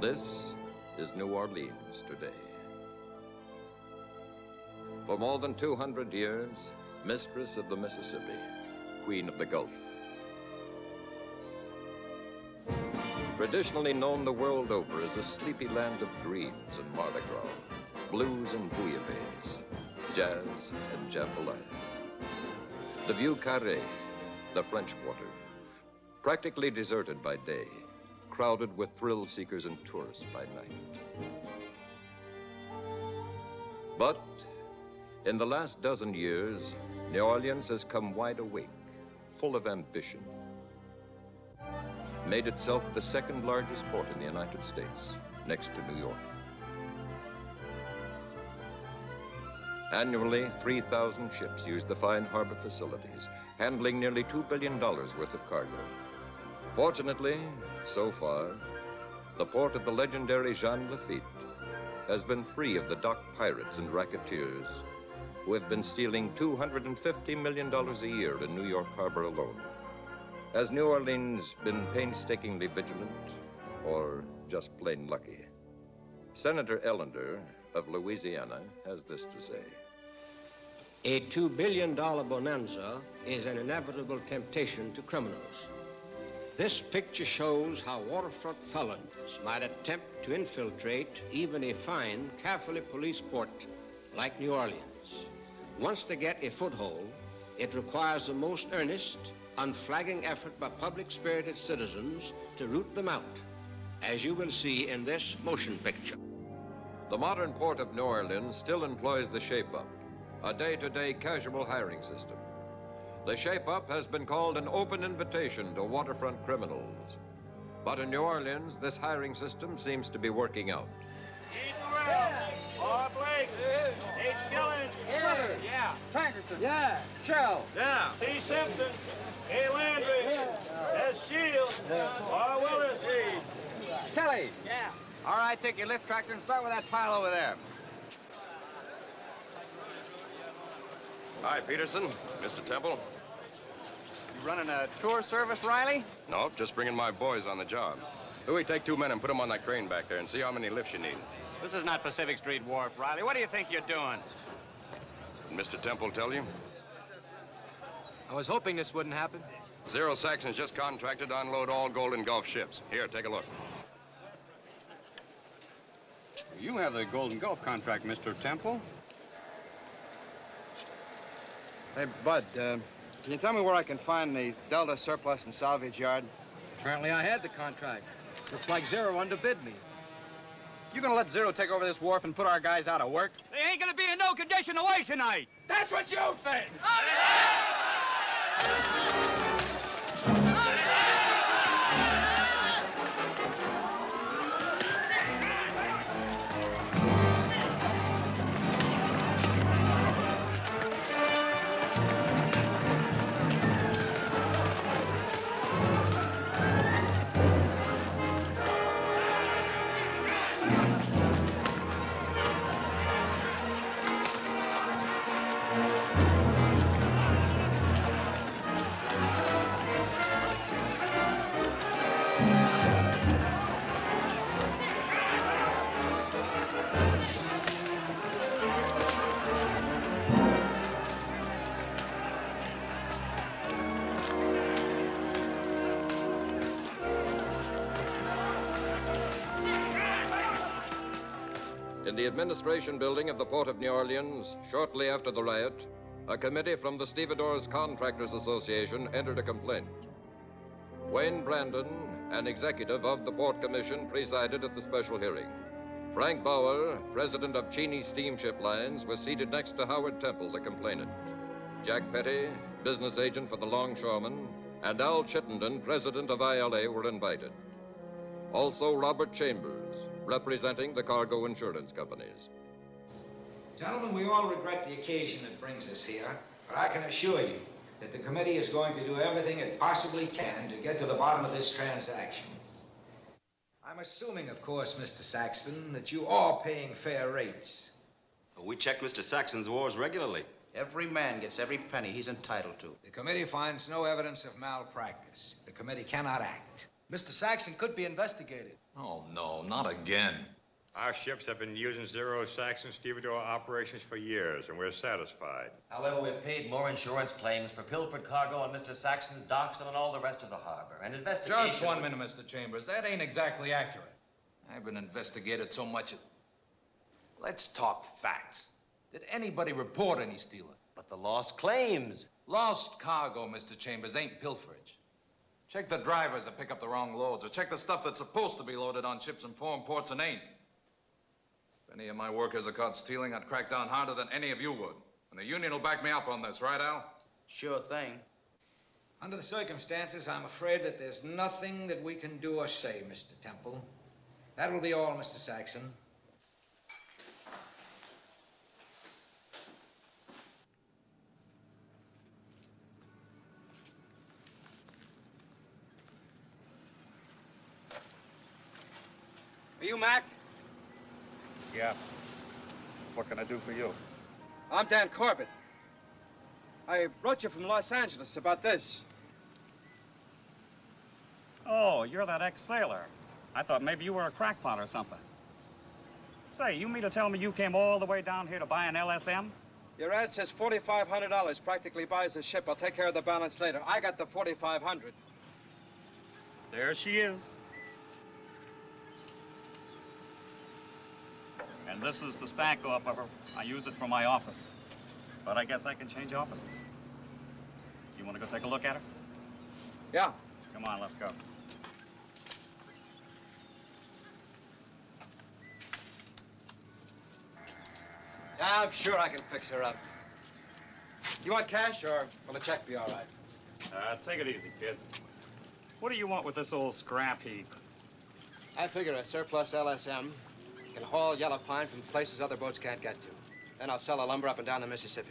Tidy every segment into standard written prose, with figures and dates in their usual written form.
This is New Orleans today. For more than 200 years, mistress of the Mississippi, queen of the Gulf. Traditionally known the world over as a sleepy land of dreams and Mardi Gras, blues and bouillabaisse, jazz and jambalaya. The Vieux Carré, the French Quarter, practically deserted by day, crowded with thrill seekers and tourists by night. But in the last dozen years, New Orleans has come wide awake, full of ambition, made itself the second largest port in the United States, next to New York. Annually, 3,000 ships use the fine harbor facilities, handling nearly $2 billion worth of cargo. Fortunately, so far, the port of the legendary Jean Lafitte has been free of the dock pirates and racketeers who have been stealing $250 million a year in New York Harbor alone. Has New Orleans been painstakingly vigilant or just plain lucky? Senator Ellender of Louisiana has this to say. A $2 billion bonanza is an inevitable temptation to criminals. This picture shows how waterfront felons might attempt to infiltrate even a fine, carefully policed port like New Orleans. Once they get a foothold, it requires the most earnest, unflagging effort by public-spirited citizens to root them out, as you will see in this motion picture. The modern port of New Orleans still employs the shape-up, a day-to-day casual hiring system. The shape-up has been called an open invitation to waterfront criminals. But in New Orleans, this hiring system seems to be working out. Keith Morrell. Bob Blake. Nate Skillings. Brother. Yeah. Tankerson. Yeah. Shell. Yeah. T. Simpson. A. Landry. S. Shields. R. Willis. Kelly. Yeah. All right, take your lift tractor and start with that pile over there. Hi, Peterson. Mr. Temple. You running a tour service, Riley? Nope, just bringing my boys on the job. Louis, take 2 men and put them on that crane back there and see how many lifts you need. This is not Pacific Street Wharf, Riley. What do you think you're doing? Did Mr. Temple tell you? I was hoping this wouldn't happen. Zero Saxon's just contracted to unload all Golden Gulf ships. Here, take a look. You have the Golden Gulf contract, Mr. Temple. Hey, Bud, can you tell me where I can find the Delta Surplus and Salvage Yard? Apparently I had the contract. Looks like Zero underbid me. You gonna let Zero take over this wharf and put our guys out of work? They ain't gonna be in no condition to wait tonight. That's what you think. In the administration building of the Port of New Orleans, shortly after the riot, a committee from the Stevedores Contractors Association entered a complaint. Wayne Brandon, an executive of the Port Commission, presided at the special hearing. Frank Bauer, president of Cheney Steamship Lines, was seated next to Howard Temple, the complainant. Jack Petty, business agent for the Longshoremen, and Al Chittenden, president of ILA, were invited. Also Robert Chambers, representing the cargo insurance companies. Gentlemen, we all regret the occasion that brings us here, but I can assure you that the committee is going to do everything it possibly can to get to the bottom of this transaction. I'm assuming, of course, Mr. Saxton, that you are paying fair rates. We check Mr. Saxton's wars regularly. Every man gets every penny he's entitled to. The committee finds no evidence of malpractice. The committee cannot act. Mr. Saxon could be investigated. Oh, no, not again. Our ships have been using Zero Saxon stevedore operations for years, and we're satisfied. However, we've paid more insurance claims for pilfered cargo on Mr. Saxon's docks than on all the rest of the harbor. And investigation... Just 1 minute, Mr. Chambers. That ain't exactly accurate. I've been investigated so much. Let's talk facts. Did anybody report any stealing? But the lost claims. Lost cargo, Mr. Chambers, ain't pilferage. Check the drivers that pick up the wrong loads, or check the stuff that's supposed to be loaded on ships in foreign ports and ain't. If any of my workers are caught stealing, I'd crack down harder than any of you would. And the union will back me up on this, right, Al? Sure thing. Under the circumstances, I'm afraid that there's nothing that we can do or say, Mr. Temple. That will be all, Mr. Saxon. Are you Mac? Yeah. What can I do for you? I'm Dan Corbett. I wrote you from Los Angeles about this. Oh, you're that ex-sailor. I thought maybe you were a crackpot or something. Say, you mean to tell me you came all the way down here to buy an LSM? Your ad says $4,500 practically buys the ship. I'll take care of the balance later. I got the $4,500. There she is. And this is the stack off of her. I use it for my office. But I guess I can change offices. You want to go take a look at her? Yeah. Come on, let's go. Yeah, I'm sure I can fix her up. You want cash, or will a check be all right? Take it easy, kid. What do you want with this old scrap heap? I figure a surplus LSM can haul yellow pine from places other boats can't get to. Then I'll sell the lumber up and down the Mississippi.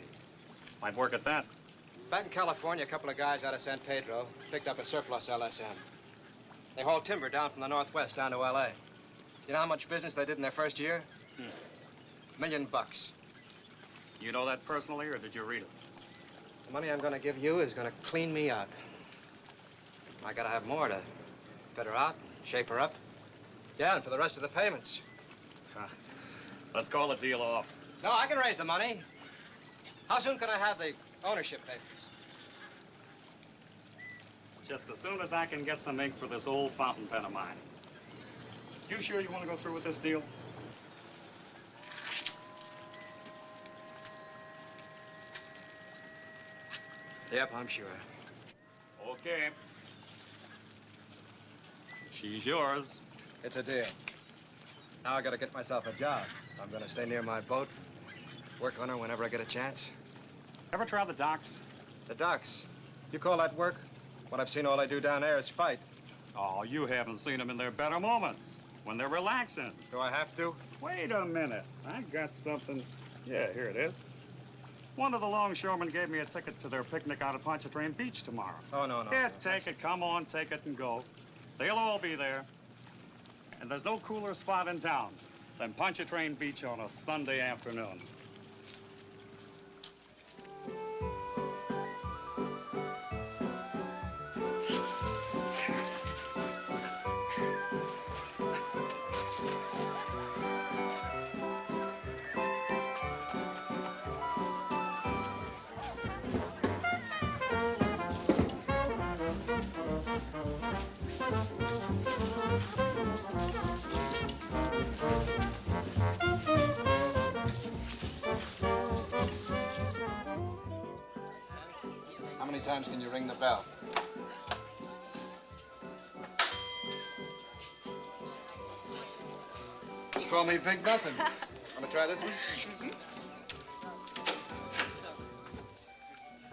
Might work at that. Back in California, a couple of guys out of San Pedro picked up a surplus LSM. They hauled timber down from the Northwest down to L.A. You know how much business they did in their first year? $1 million. You know that personally, or did you read it? The money I'm going to give you is going to clean me out. I got to have more to fit her out, shape her up. Yeah, and for the rest of the payments. Let's call the deal off. No, I can raise the money. How soon can I have the ownership papers? Just as soon as I can get some ink for this old fountain pen of mine. You sure you want to go through with this deal? Yep, I'm sure. Okay. She's yours. It's a deal. Now I got to get myself a job. I'm going to stay near my boat, work on her whenever I get a chance. Ever try the docks? The docks? You call that work? What I've seen all they do down there is fight. Oh, you haven't seen them in their better moments, when they're relaxing. Do I have to? Wait a minute. I got something. Yeah, here it is. One of the longshoremen gave me a ticket to their picnic out at Pontchartrain Beach tomorrow. Oh, no. Yeah, take it. Come on, take it and go. They'll all be there. And there's no cooler spot in town than Pontchartrain Beach on a Sunday afternoon. How many times can you ring the bell? Just call me Big Nothing. Want to try this one?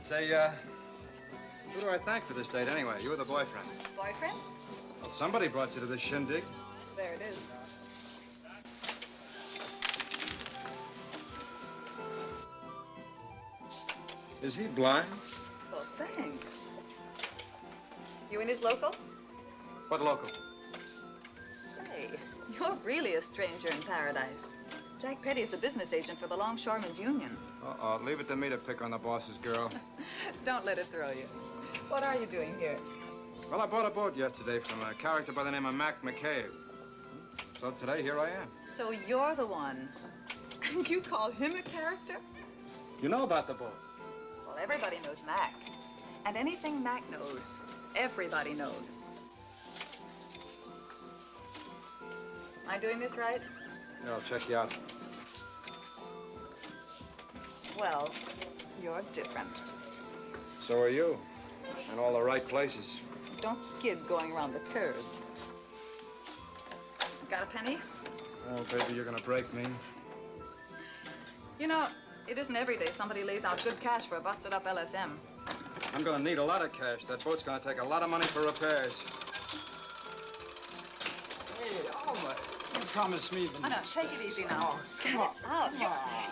Say, who do I thank for this date anyway? You or the boyfriend? Boyfriend? Well, somebody brought you to this shindig. There it is. Is he blind? Well, thanks. You in his local? What local? Say, you're really a stranger in paradise. Jack Petty's the business agent for the Longshoremen's Union. Uh-oh, leave it to me to pick on the boss's girl. Don't let it throw you. What are you doing here? Well, I bought a boat yesterday from a character by the name of Mac McCabe. So today, here I am. So you're the one. And you call him a character? You know about the boat? Well, everybody knows Mac. And anything Mac knows, everybody knows. Am I doing this right? Yeah, I'll check you out. Well, you're different. So are you. In all the right places. Don't skid going around the curves. Got a penny? Oh, baby, you're gonna break me. You know, it isn't every day somebody lays out good cash for a busted up LSM. I'm gonna need a lot of cash. That boat's gonna take a lot of money for repairs. Hey, Alma, you promised me the... Oh, no, take it easy now. Oh, come on. Oh,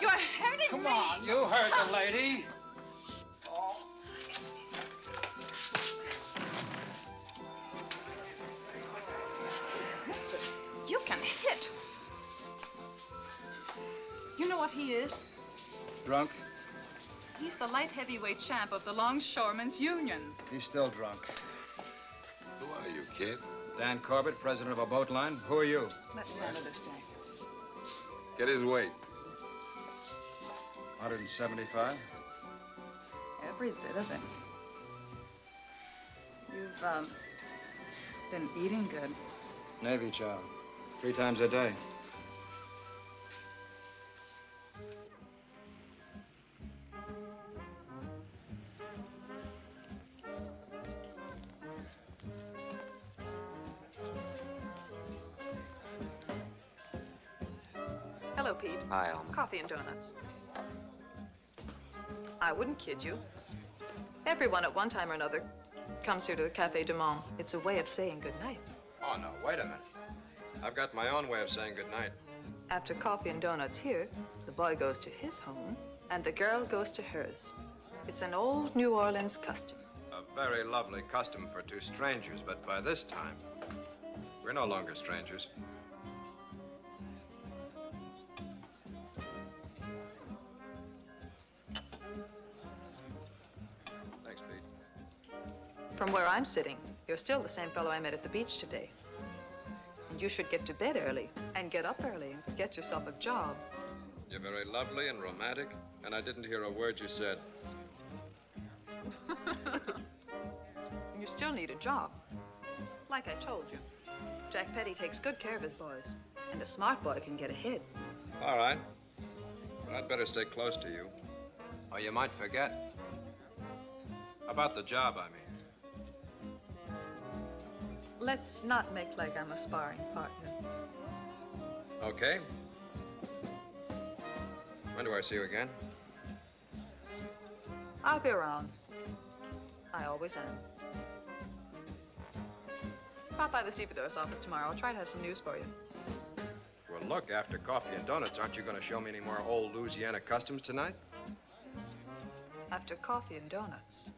you're hurting me. Come on, you hurt the lady. Mister, you can hit. You know what he is? Drunk? He's the light heavyweight champ of the Longshoremen's Union. He's still drunk. Who are you, kid? Dan Corbett, president of a boat line. Who are you? Let me handle this, Jack. Get his weight. 175. Every bit of it. You've, been eating good. Navy child. 3 times a day. Hello, Pete. Hi, Alma. Coffee and donuts. I wouldn't kid you. Everyone at one time or another comes here to the Café du Monde. It's a way of saying goodnight. Oh, no, wait a minute. I've got my own way of saying goodnight. After coffee and donuts here, the boy goes to his home and the girl goes to hers. It's an old New Orleans custom. A very lovely custom for 2 strangers, but by this time, we're no longer strangers. Thanks, Pete. From where I'm sitting, you're still the same fellow I met at the beach today. And you should get to bed early and get up early and get yourself a job. You're very lovely and romantic, and I didn't hear a word you said. You still need a job. Like I told you, Jack Petty takes good care of his boys, and a smart boy can get ahead. All right. But I'd better stay close to you. Or you might forget. About the job, I mean. Let's not make like I'm a sparring partner. Okay. When do I see you again? I'll be around. I always am. Stop by the stevedore's office tomorrow. I'll try to have some news for you. Well, look, after coffee and donuts, aren't you going to show me any more old Louisiana customs tonight? After coffee and donuts,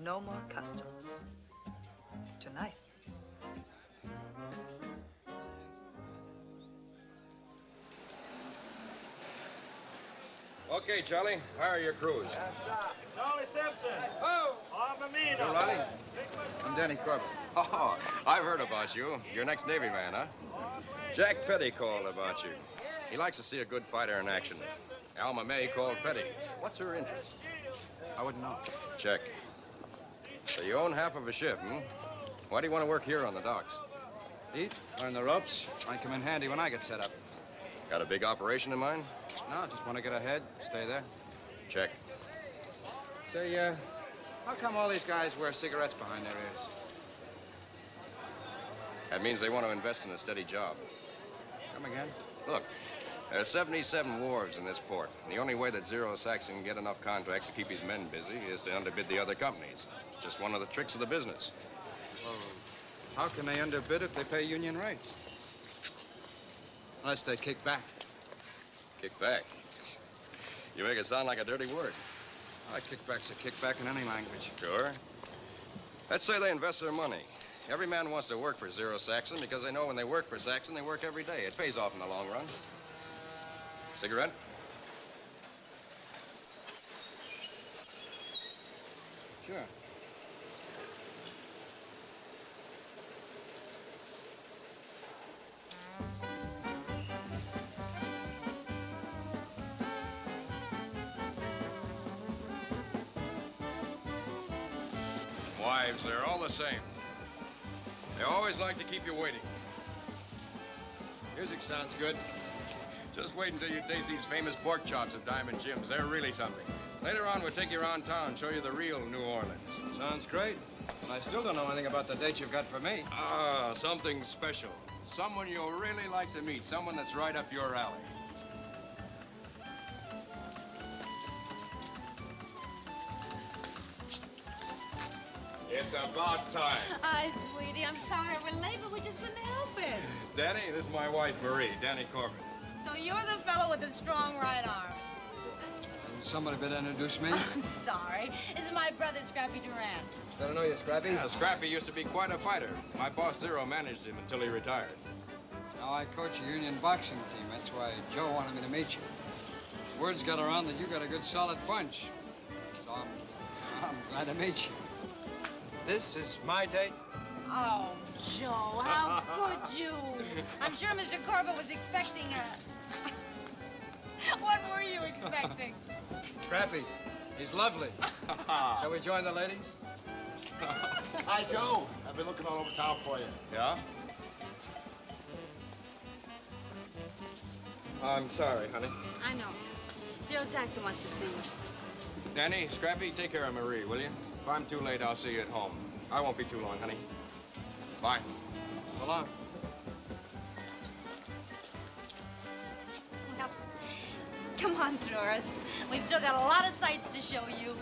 no more customs. Tonight. Okay, Charlie, hire your crews. Charlie Simpson. Oh! Armamino. Joe Riley. I'm Danny Corbett. Oh, I've heard about you. You're next Navy man, huh? Jack Petty called about you. He likes to see a good fighter in action. Alma May called Petty. What's her interest? I wouldn't know. Check. So you own half of a ship, hmm? Why do you want to work here on the docks? Eat, learn the ropes. Might come in handy when I get set up. Got a big operation in mind? No, just want to get ahead, stay there. Check. Say, how come all these guys wear cigarettes behind their ears? That means they want to invest in a steady job. Come again? Look, there's 77 wharves in this port. And the only way that Zero Saxon can get enough contracts to keep his men busy is to underbid the other companies. It's just one of the tricks of the business. Well, how can they underbid if they pay union rates? Unless they kick back. Kick back? You make it sound like a dirty word. Kickback's a kickback in any language. Sure. Let's say they invest their money. Every man wants to work for Zero Saxon because they know when they work for Saxon, they work every day. It pays off in the long run. Cigarette? Sure. wives, they're all the same. They always like to keep you waiting. Music sounds good. Just wait until you taste these famous pork chops at Diamond Jim's. They're really something. Later on, we'll take you around town, show you the real New Orleans. Sounds great. But I still don't know anything about the date you've got for me. Ah, something special. Someone you'll really like to meet. Someone that's right up your alley. It's about time. Hi, sweetie. I'm sorry we're late, but we just couldn't help it. Danny, this is my wife, Marie. Danny Corbin. So you're the fellow with the strong right arm. Somebody better introduce me. I'm sorry. This is my brother, Scrappy Durant. Better know you, Scrappy. Yeah, Scrappy used to be quite a fighter. My boss, Zero, managed him until he retired. Now I coach a union boxing team. That's why Joe wanted me to meet you. Word's got around that you got a good solid punch. So I'm glad to meet you. This is my date. Oh, Joe, how could you? I'm sure Mr. Corbett was expecting a... What were you expecting? Scrappy, he's lovely. Shall we join the ladies? Hi, Joe. I've been looking all over town for you. Yeah? I'm sorry, honey. I know. Zero Saxon wants to see you. Danny, Scrappy, take care of Marie, will you? If I'm too late, I'll see you at home. I won't be too long, honey. Bye. So long. Well, come on, tourist. We've still got a lot of sights to show you.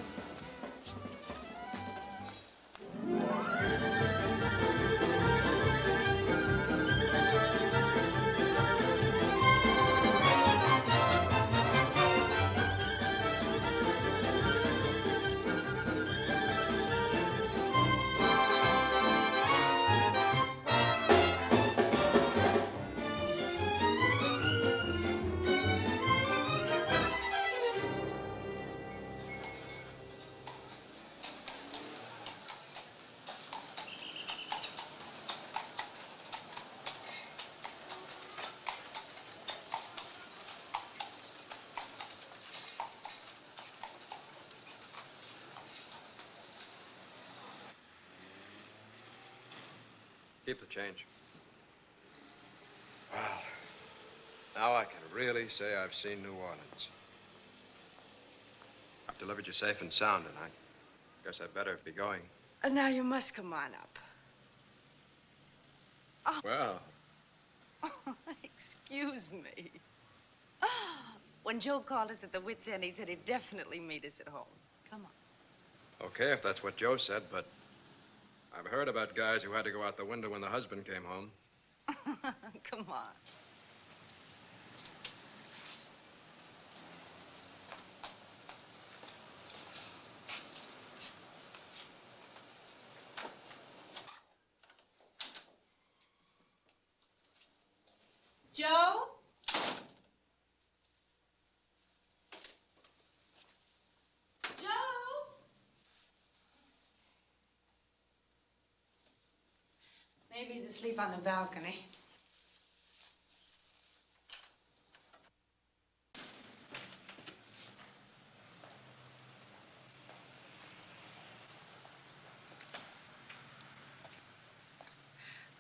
Keep the change. Well, now I can really say I've seen New Orleans. I've delivered you safe and sound tonight. Guess I'd better be going. Now you must come on up. Oh. Well. Excuse me. When Joe called us at the Wits' End, he said he'd definitely meet us at home. Come on. Okay, if that's what Joe said, but I've heard about guys who had to go out the window when the husband came home. Come on. Joe? Joe? Maybe he's asleep on the balcony.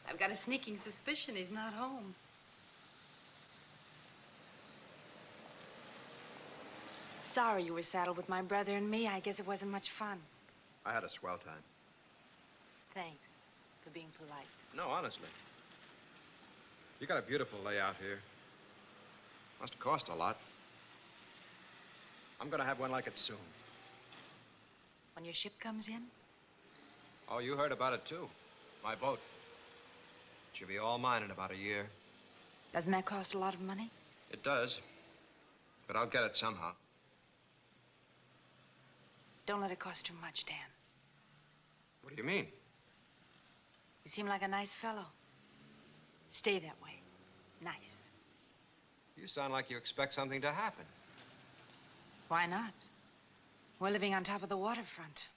I've got a sneaking suspicion he's not home. Sorry you were saddled with my brother and me. I guess it wasn't much fun. I had a swell time. Thanks for being polite. No, honestly. You got a beautiful layout here. Must have cost a lot. I'm gonna have one like it soon. When your ship comes in? Oh, you heard about it too. My boat. It should be all mine in about a year. Doesn't that cost a lot of money? It does. But I'll get it somehow. Don't let it cost too much, Dan. What do you mean? You seem like a nice fellow. Stay that way. Nice. You sound like you expect something to happen. Why not? We're living on top of the waterfront.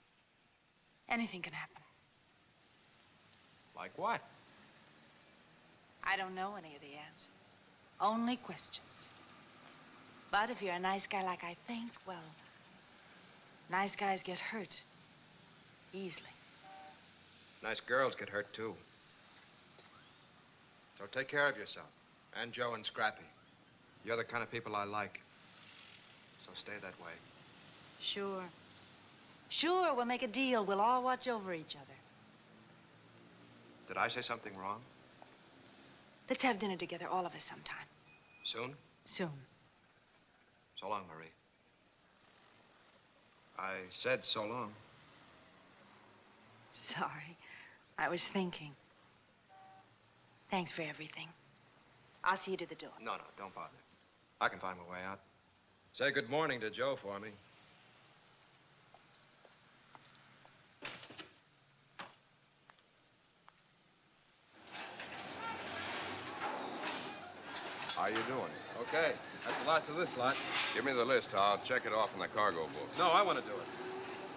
Anything can happen. Like what? I don't know any of the answers. Only questions. But if you're a nice guy like I think, well, nice guys get hurt easily. Nice girls get hurt, too. So take care of yourself. And Joe and Scrappy. You're the kind of people I like. So stay that way. Sure. Sure, we'll make a deal. We'll all watch over each other. Did I say something wrong? Let's have dinner together, all of us, sometime. Soon? Soon. So long, Marie. I said so long. Sorry. I was thinking. Thanks for everything. I'll see you to the door. No, don't bother. I can find my way out. Say good morning to Joe for me. How you doing? Okay, that's the last of this lot. Give me the list. I'll check it off in the cargo book. No, I want to do it.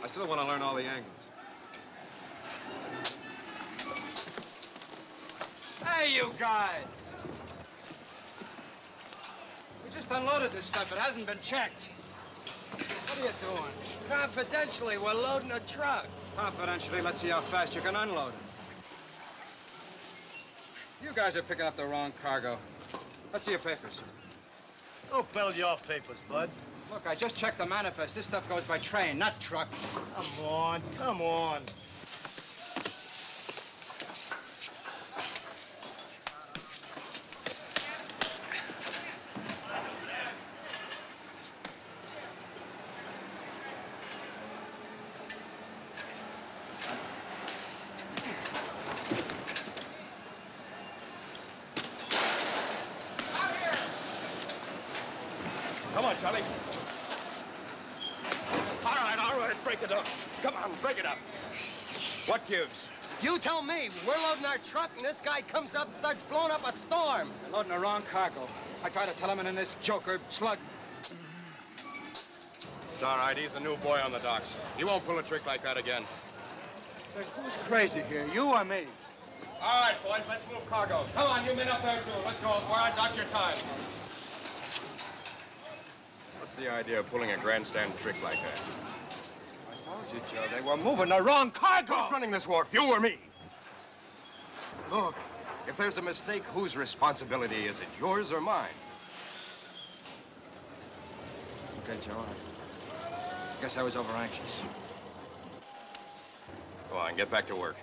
I still want to learn all the angles. Hey, you guys! We just unloaded this stuff. It hasn't been checked. What are you doing? Confidentially, we're loading a truck. Confidentially, let's see how fast you can unload it. You guys are picking up the wrong cargo. Let's see your papers. Go build your papers, bud. Look, I just checked the manifest. This stuff goes by train, not truck. Come on, come on. Come on, Charlie. All right, break it up. Come on, break it up. What gives? You tell me. We're loading our truck, and this guy comes up and starts blowing up a storm. You're loading the wrong cargo. I tried to tell him, and then this joker slugged. It's all right. He's a new boy on the docks. He won't pull a trick like that again. Say, who's crazy here, you or me? All right, boys, let's move cargo. Come on, you men up there, too. Let's go. All right, dock your time. What's the idea of pulling a grandstand trick like that? I told you, Joe, they were moving the wrong cargo. Who's running this wharf, you or me? Look, if there's a mistake, whose responsibility is it? Yours or mine? Okay, Joe, I guess I was overanxious. Go on, get back to work.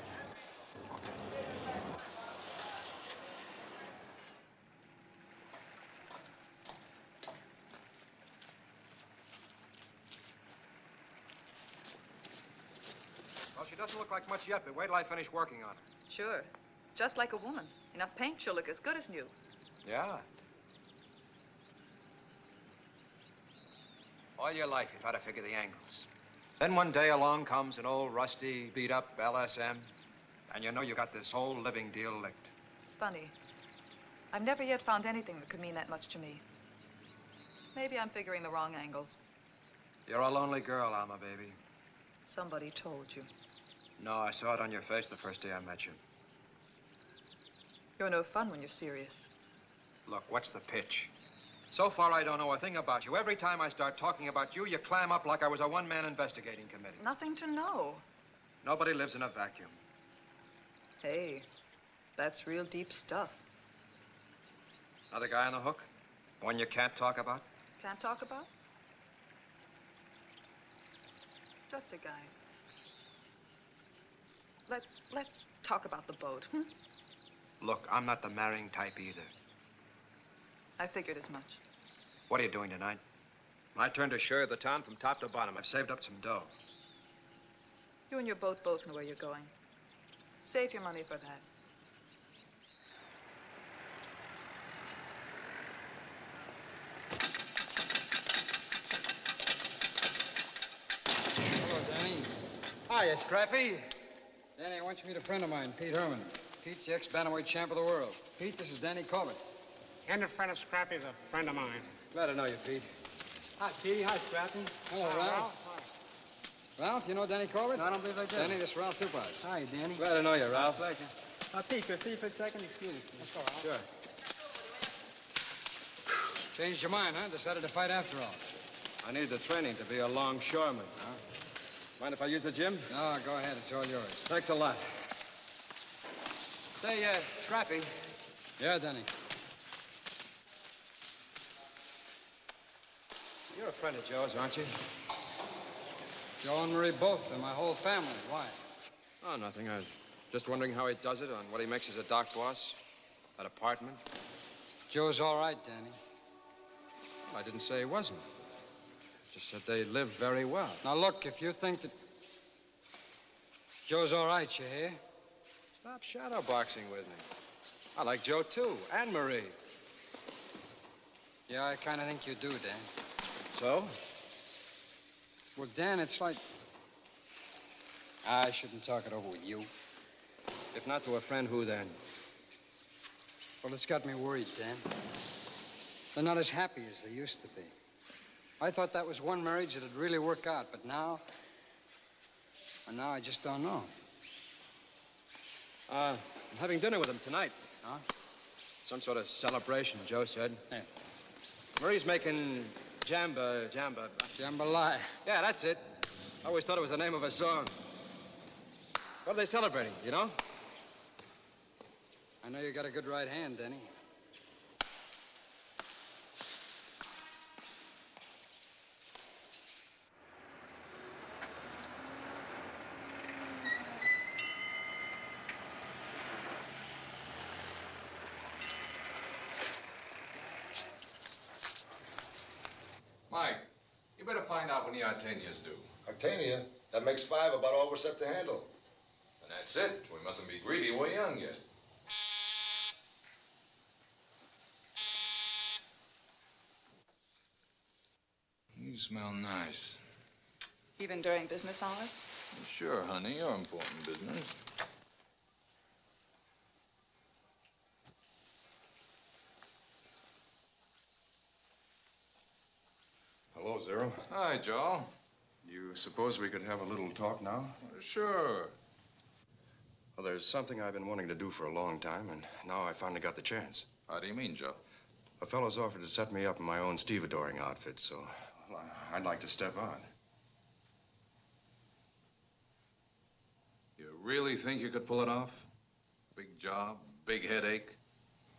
Well, she doesn't look like much yet, but wait till I finish working on her. Sure. Just like a woman. Enough paint, she'll look as good as new. Yeah. All your life, you try to figure the angles. Then one day along comes an old, rusty, beat-up LSM, and you know you got this whole living deal licked. It's funny. I've never yet found anything that could mean that much to me. Maybe I'm figuring the wrong angles. You're a lonely girl, Alma, baby. Somebody told you. No, I saw it on your face the first day I met you. You're no fun when you're serious. Look, what's the pitch? So far, I don't know a thing about you. Every time I start talking about you, you clam up like I was a one-man investigating committee. Nothing to know. Nobody lives in a vacuum. Hey, that's real deep stuff. Another guy on the hook? One you can't talk about? Can't talk about? Just a guy. Let's talk about the boat. Look, I'm not the marrying type either. I figured as much. What are you doing tonight? My turn to share the town from top to bottom. I've saved up some dough. You and your boat both know where you're going. Save your money for that. Hello, Danny. Hiya, Scrappy. Danny, I want you to meet a friend of mine, Pete Herman. Pete's the ex-bantamweight champ of the world. Pete, this is Danny Corbett. And a friend of Scrappy's a friend of mine. Glad to know you, Pete. Hi, Petey. Hi, Scrappy. Hello, Ralph. Ralph, you know Danny Corbett? No, I don't believe I do. Danny, this is Ralph Tupaz. Hi, Danny. Glad to know you, Ralph. Pleasure. Pete, could I see you for a second? Excuse me. Let's go, Ralph. Sure. Changed your mind, huh? Decided to fight after all. I need the training to be a longshoreman. Mind if I use the gym? No, go ahead. It's all yours. Thanks a lot. Say, Scrappy. Yeah, Denny. You're a friend of Joe's, aren't you? Joe and Marie both. They're my whole family. Why? Oh, nothing. I was just wondering how he does it, on what he makes as a dock boss. That apartment. Joe's all right, Danny. Well, I didn't say he wasn't. Just said they live very well. Now, look, if you think that Joe's all right, you hear? Stop shadow boxing with me. I like Joe, too, and Marie. Yeah, I kind of think you do, Dan. So? Well, Dan, it's like... I shouldn't talk it over with you. If not to a friend, who then? Well, it's got me worried, Dan. They're not as happy as they used to be. I thought that was one marriage that'd really work out, but now... And now I just don't know. I'm having dinner with him tonight. Huh? Some sort of celebration, Joe said. Yeah. Marie's making jambalaya. Yeah, that's it. I always thought it was the name of a song. What are they celebrating, you know? I know you got a good right hand, Denny. Mike, you better find out when the Artania's due. Artania? That makes 5 about all we're set to handle. And that's it. We mustn't be greedy. We're young yet. You smell nice. Even during business hours? Sure, honey. You're important business. Hello, Zero. Hi, Joe. You suppose we could have a little talk now? Sure. Well, there's something I've been wanting to do for a long time, and now I finally got the chance. How do you mean, Joe? A fellow's offered to set me up in my own stevedoring outfit, so well, I'd like to step on. You really think you could pull it off? Big job, big headache.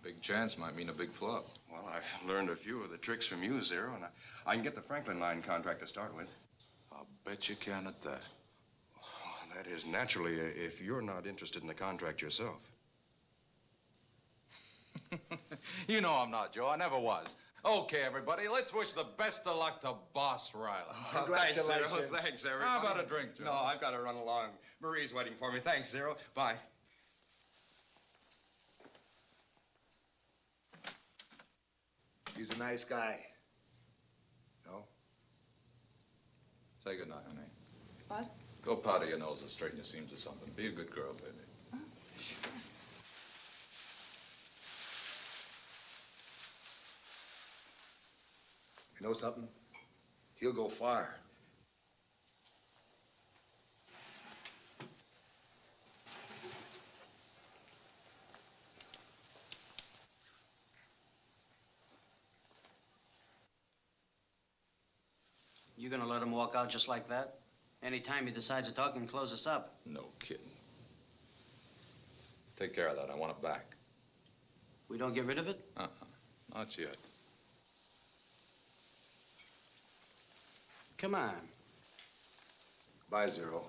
Big chance might mean a big flop. Well, I've learned a few of the tricks from you, Zero, and I can get the Franklin line contract to start with. I'll bet you can at that. Well, that is naturally if you're not interested in the contract yourself. You know I'm not, Joe. I never was. Okay, everybody, let's wish the best of luck to Boss Riley. Thanks, Zero. Thanks, everybody. How about a drink, Joe? No, I've got to run along. Marie's waiting for me. Thanks, Zero. Bye. He's a nice guy. No? Say goodnight, honey. What? Go powder your nose or straighten your seams or something. Be a good girl, baby. Oh, sure. You know something? He'll go far. You gonna let him walk out just like that? Anytime he decides to talk and close us up. No kidding. Take care of that. I want it back. We don't get rid of it? Not yet. Come on. Bye, Zero.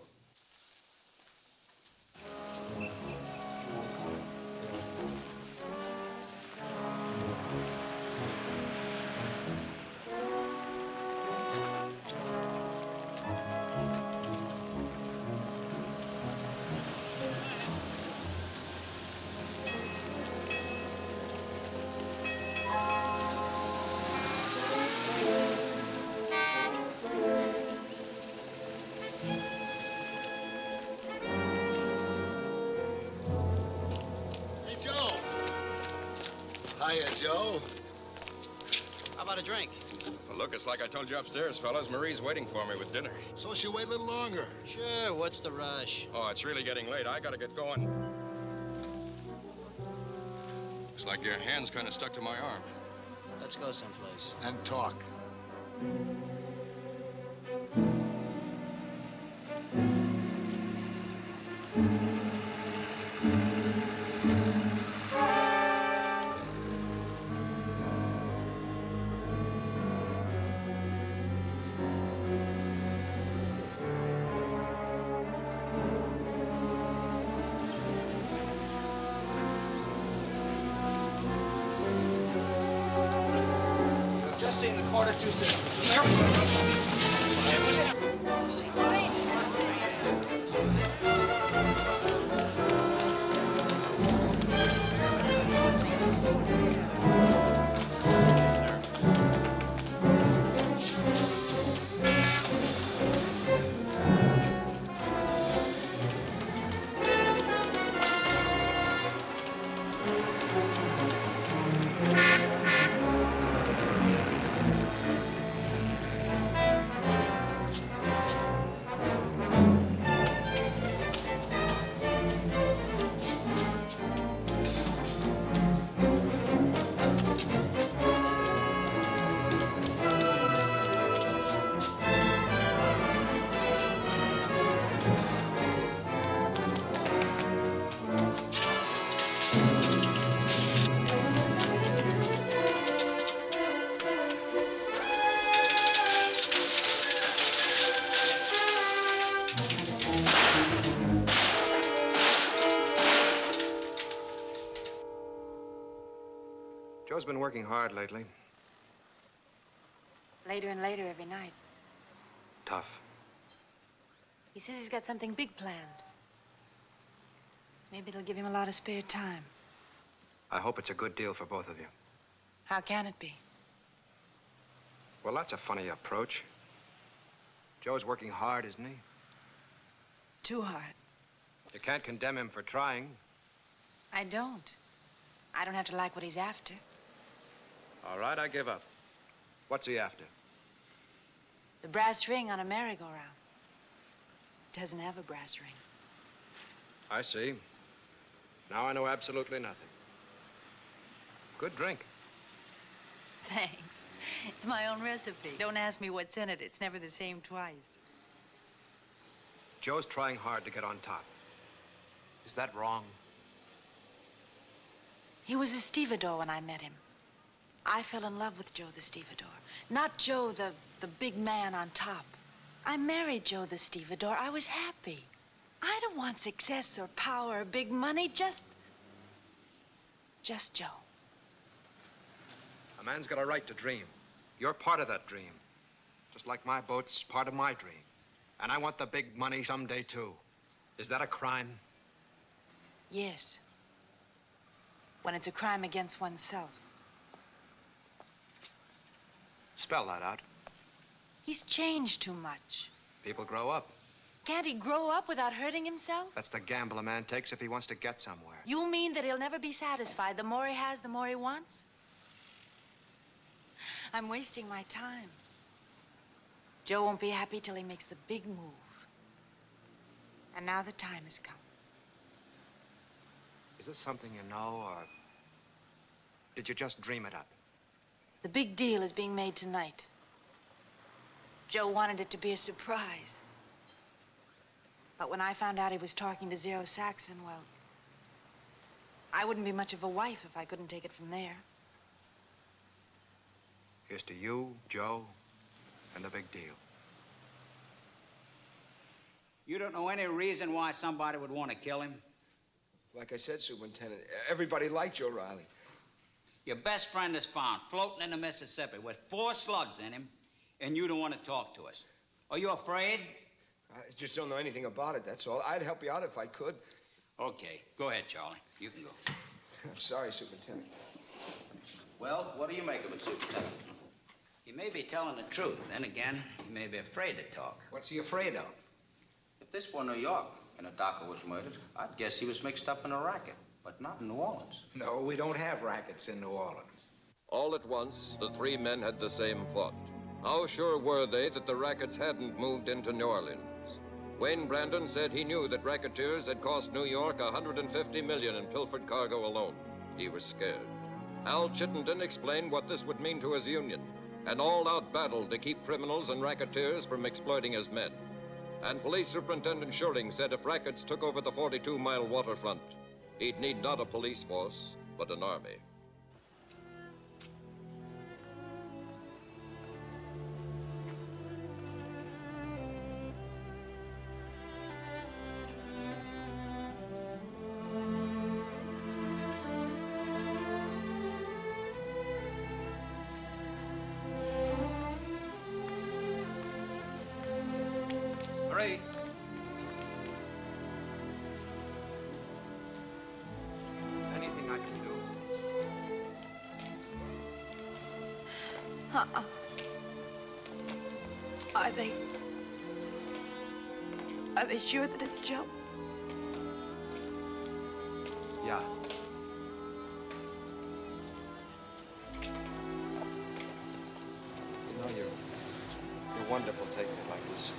Hiya, Joe. How about a drink? Well, look, it's like I told you upstairs, fellas. Marie's waiting for me with dinner. So she'll wait a little longer. Sure, what's the rush? Oh, it's really getting late. I gotta get going. Looks like your hand's kind of stuck to my arm. Let's go someplace. And talk. seen the quarter two system. She's late. Joe's been working hard lately. Later and later every night. Tough. He says he's got something big planned. Maybe it'll give him a lot of spare time. I hope it's a good deal for both of you. How can it be? Well, that's a funny approach. Joe's working hard, isn't he? Too hard. You can't condemn him for trying. I don't. I don't have to like what he's after. All right, I give up. What's he after? The brass ring on a merry-go-round. Doesn't have a brass ring. I see. Now I know absolutely nothing. Good drink. Thanks. It's my own recipe. Don't ask me what's in it. It's never the same twice. Joe's trying hard to get on top. Is that wrong? He was a stevedore when I met him. I fell in love with Joe the stevedore. Not Joe the big man on top. I married Joe the stevedore. I was happy. I don't want success or power or big money, just Joe. A man's got a right to dream. You're part of that dream. Just like my boat's part of my dream. And I want the big money someday, too. Is that a crime? Yes. When it's a crime against oneself. Spell that out. He's changed too much. People grow up. Can't he grow up without hurting himself? That's the gamble a man takes if he wants to get somewhere. You mean that he'll never be satisfied? The more he has, the more he wants? I'm wasting my time. Joe won't be happy till he makes the big move. And now the time has come. Is this something you know, or did you just dream it up? The big deal is being made tonight. Joe wanted it to be a surprise. But when I found out he was talking to Zero Saxon, well, I wouldn't be much of a wife if I couldn't take it from there. Here's to you, Joe, and the big deal. You don't know any reason why somebody would want to kill him? Like I said, Superintendent, everybody liked Joe Riley. Your best friend is found floating in the Mississippi with 4 slugs in him, and you don't want to talk to us. Are you afraid? I just don't know anything about it, that's all. I'd help you out if I could. Okay, go ahead, Charlie. You can go. I'm sorry, Superintendent. Well, what do you make of it, Superintendent? He may be telling the truth. Then again, he may be afraid to talk. What's he afraid of? If this were New York and a doctor was murdered, I'd guess he was mixed up in a racket, but not in New Orleans. No, we don't have rackets in New Orleans. All at once, the 3 men had the same thought. How sure were they that the rackets hadn't moved into New Orleans? Wayne Brandon said he knew that racketeers had cost New York $150 million in pilfered cargo alone. He was scared. Al Chittenden explained what this would mean to his union, an all-out battle to keep criminals and racketeers from exploiting his men. And Police Superintendent Schurling said if rackets took over the 42-mile waterfront, he'd need not a police force, but an army. Uh-uh. Are they sure that it's Joe? Yeah. You know, you're wonderful taking it like this.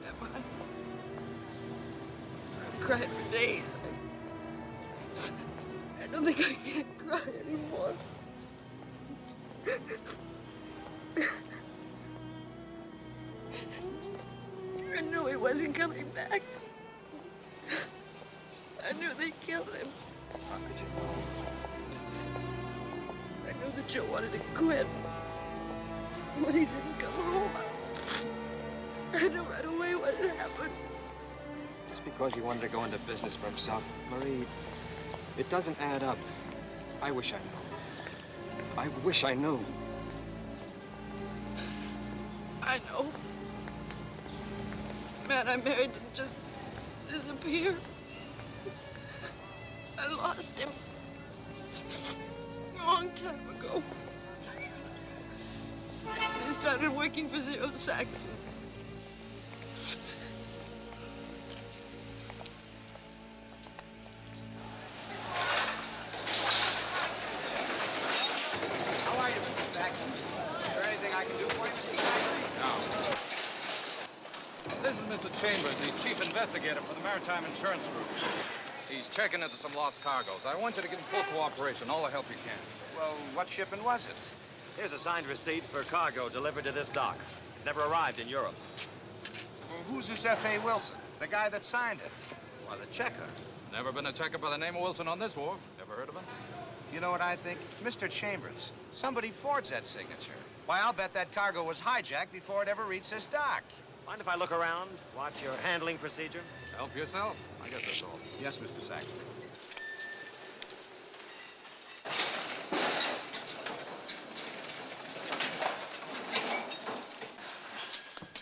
Am I? I've cried for days. I don't think I can cry anymore. I knew he wasn't coming back. I knew they killed him. How could you know? I knew that Joe wanted to quit. When he didn't come home, I knew right away what had happened. Just because he wanted to go into business for himself, Marie, it doesn't add up. I wish I knew. I wish I knew. I know. The man I married didn't just disappear. I lost him a long time ago. He started working for Zero Saxon. How are you, Mr. Saxon? Is there anything I can do for you, Mr. Saxon? No. This is Mr. Chambers. He's chief investigator for the Maritime Insurance Group. He's checking into some lost cargoes. I want you to give him full cooperation, all the help you can. Well, what shipment was it? Here's a signed receipt for cargo delivered to this dock. It never arrived in Europe. Well, who's this F.A. Wilson? The guy that signed it? Why, the checker. Never been a checker by the name of Wilson on this wharf. Ever heard of him? You know what I think? Mr. Chambers, somebody forged that signature. Why, I'll bet that cargo was hijacked before it ever reached this dock. Mind if I look around, watch your handling procedure? Help yourself. I guess that's all. Yes, Mr. Saxon.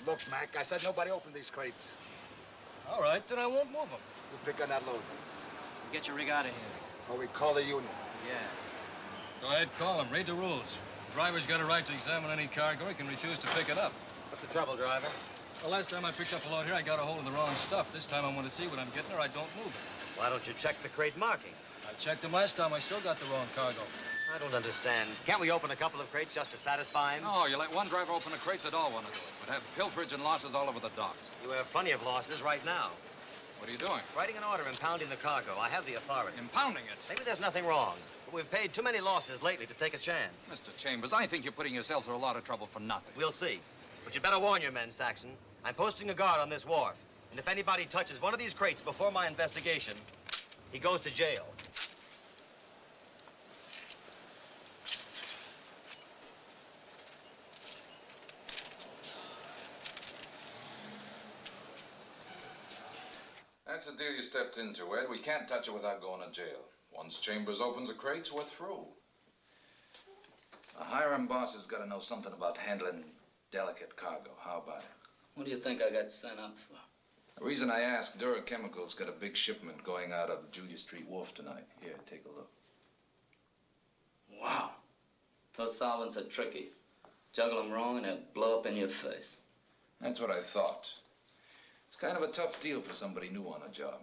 Look, Mac, I said nobody opened these crates. All right, then I won't move them. You pick on that load. Get your rig out of here. Or we call the union. Yeah. Go ahead, call him. Read the rules. The driver's got a right to examine any cargo. He can refuse to pick it up. What's the trouble, driver? Well, last time I picked up a load here, I got a hold of the wrong stuff. This time I want to see what I'm getting or I don't move it. Why don't you check the crate markings? I checked them last time. I still got the wrong cargo. I don't understand. Can't we open a couple of crates just to satisfy him? No, you let one driver open the crates that all want to do it. But have pilferage and losses all over the docks. You have plenty of losses right now. What are you doing? Writing an order impounding the cargo. I have the authority. Impounding it? Maybe there's nothing wrong. But we've paid too many losses lately to take a chance. Mr. Chambers, I think you're putting yourself through a lot of trouble for nothing. We'll see. But you better warn your men, Saxon. I'm posting a guard on this wharf. And if anybody touches one of these crates before my investigation, he goes to jail. That's a deal you stepped into, Ed. We can't touch it without going to jail. Once Chambers opens the crates, we're through. A hiring boss has got to know something about handling delicate cargo. How about it? What do you think I got sent up for? The reason I asked, Dura Chemicals got a big shipment going out of Julia Street Wharf tonight. Here, take a look. Wow. Those solvents are tricky. Juggle them wrong and they'll blow up in your face. That's what I thought. It's kind of a tough deal for somebody new on a job.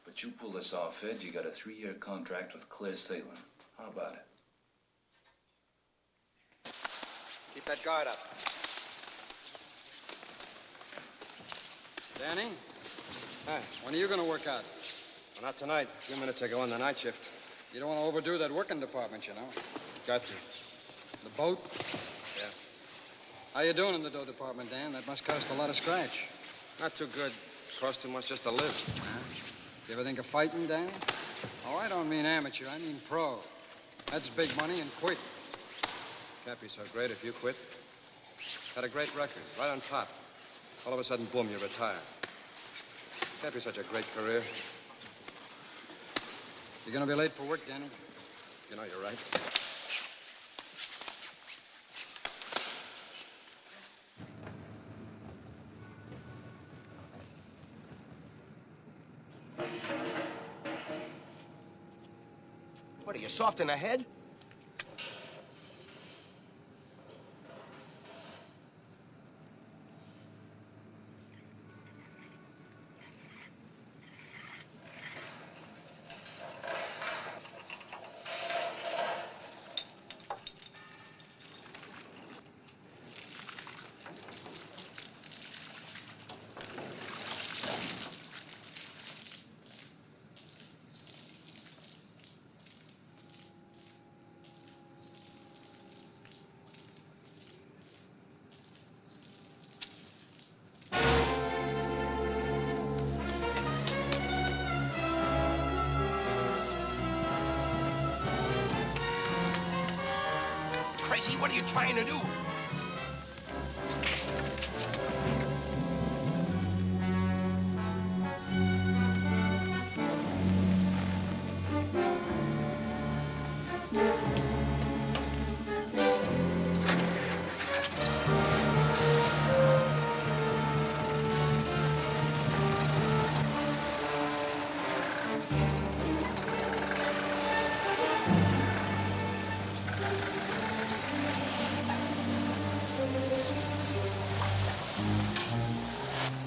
But you pull this off, Ed, you got a 3-year contract with clear sailing. How about it? Keep that guard up. Danny? Hi. When are you going to work out? Well, not tonight. A few minutes ago on the night shift. You don't want to overdo that working department, you know. Got to. The boat? Yeah. How you doing in the dough department, Dan? That must cost a lot of scratch. Not too good. Cost too much just to live. Huh? You ever think of fighting, Dan? Oh, I don't mean amateur. I mean pro. That's big money and quick. Can't be so great if you quit. Had a great record, right on top. All of a sudden, boom, you retire. Can't be such a great career. You gonna be late for work, Danny? You know, you're right. What are you, soft in the head? crazy? What are you trying to do?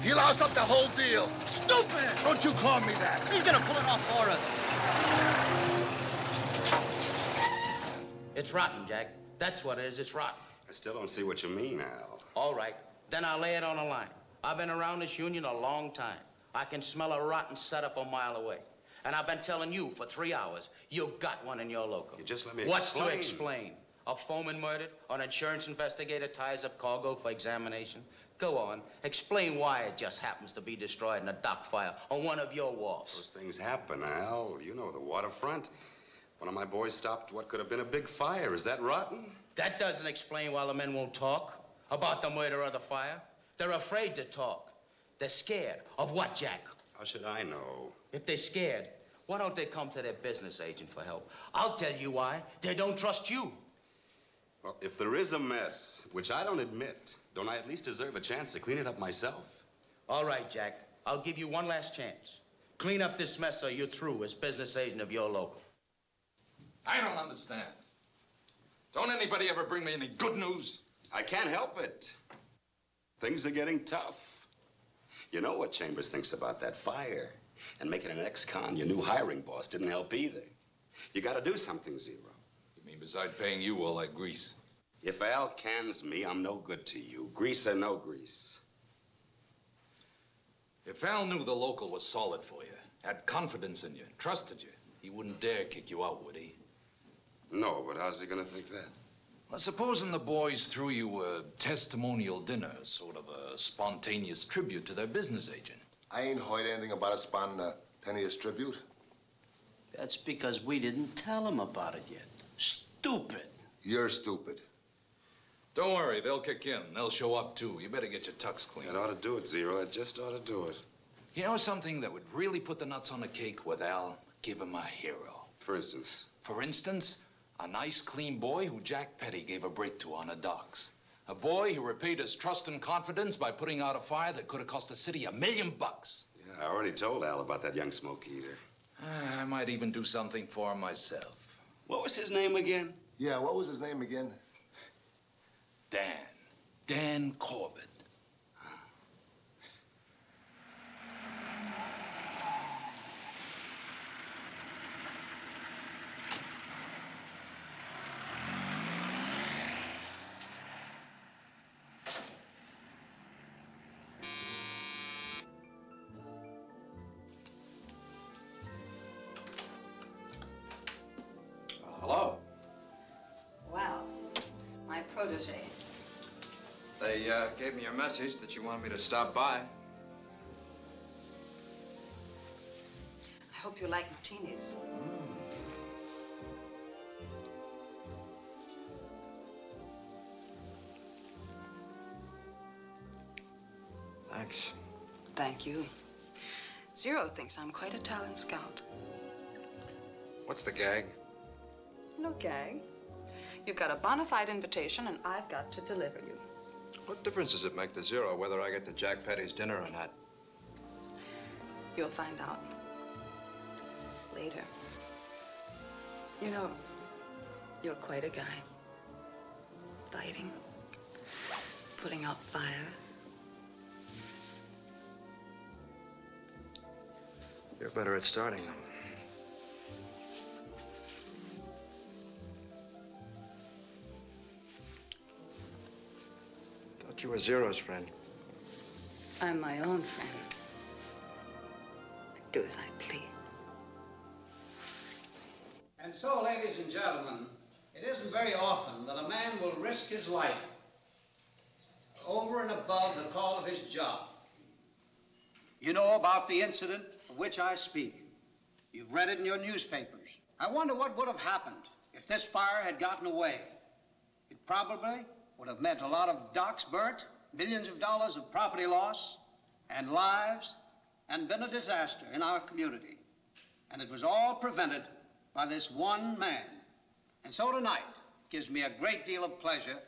He lost up the whole deal. Stupid! Don't you call me that. He's gonna pull it off for us. It's rotten, Jack. That's what it is. It's rotten. I still don't see what you mean, Al. All right. Then I'll lay it on the line. I've been around this union a long time. I can smell a rotten setup a mile away. And I've been telling you for 3 hours, you got one in your local. You just let me What's explain. to explain? A foreman murdered, an insurance investigator ties up cargo for examination. Go on, explain why it just happens to be destroyed in a dock fire on one of your wharfs. Those things happen, Al. You know the waterfront. One of my boys stopped what could have been a big fire. Is that rotten? That doesn't explain why the men won't talk about the murder or the fire. They're afraid to talk. They're scared. Of what, Jack? How should I know? If they're scared, why don't they come to their business agent for help? I'll tell you why. They don't trust you. Well, if there is a mess, which I don't admit, don't I at least deserve a chance to clean it up myself? All right, Jack. I'll give you one last chance. Clean up this mess or you're through as business agent of your local. I don't understand. Don't anybody ever bring me any good news? I can't help it. Things are getting tough. You know what Chambers thinks about that fire. And making an ex-con your new hiring boss didn't help either. You gotta do something, Zero. You mean besides paying you all that grease? If Al cans me, I'm no good to you. Grease or no grease. If Al knew the local was solid for you, had confidence in you, trusted you, he wouldn't dare kick you out, would he? No, but how's he gonna think that? Well, supposing the boys threw you a testimonial dinner, sort of a spontaneous tribute to their business agent. I ain't heard anything about a spontaneous tribute. That's because we didn't tell him about it yet. Stupid. You're stupid. Don't worry, they'll kick in. They'll show up, too. You better get your tux clean. That ought to do it, Zero. That just ought to do it. You know something that would really put the nuts on the cake with Al? Give him a hero. For instance? For instance, a nice, clean boy who Jack Petty gave a break to on the docks. A boy who repaid his trust and confidence by putting out a fire that could have cost the city $1 million. Yeah, I already told Al about that young smoke eater. I might even do something for him myself. What was his name again? Yeah, what was his name again? Dan Corbett. Hello. Wow, my protege. They gave me your message that you wanted me to stop by. I hope you like martinis. Thanks. Thank you. Zero thinks I'm quite a talent scout. What's the gag? No gag. You've got a bona fide invitation, and I've got to deliver you. What difference does it make to Zero whether I get to Jack Petty's dinner or not? You'll find out later. You know, you're quite a guy. Fighting, putting out fires. You're better at starting them. Thought you were Zero's friend. I'm my own friend. Do as I please. And so, ladies and gentlemen, it isn't very often that a man will risk his life over and above the call of his job. You know about the incident of which I speak. You've read it in your newspapers. I wonder what would have happened if this fire had gotten away. It probably would have meant a lot of docks burnt, millions of dollars of property loss, and lives, and been a disaster in our community. And it was all prevented by this one man. And so tonight, it gives me a great deal of pleasure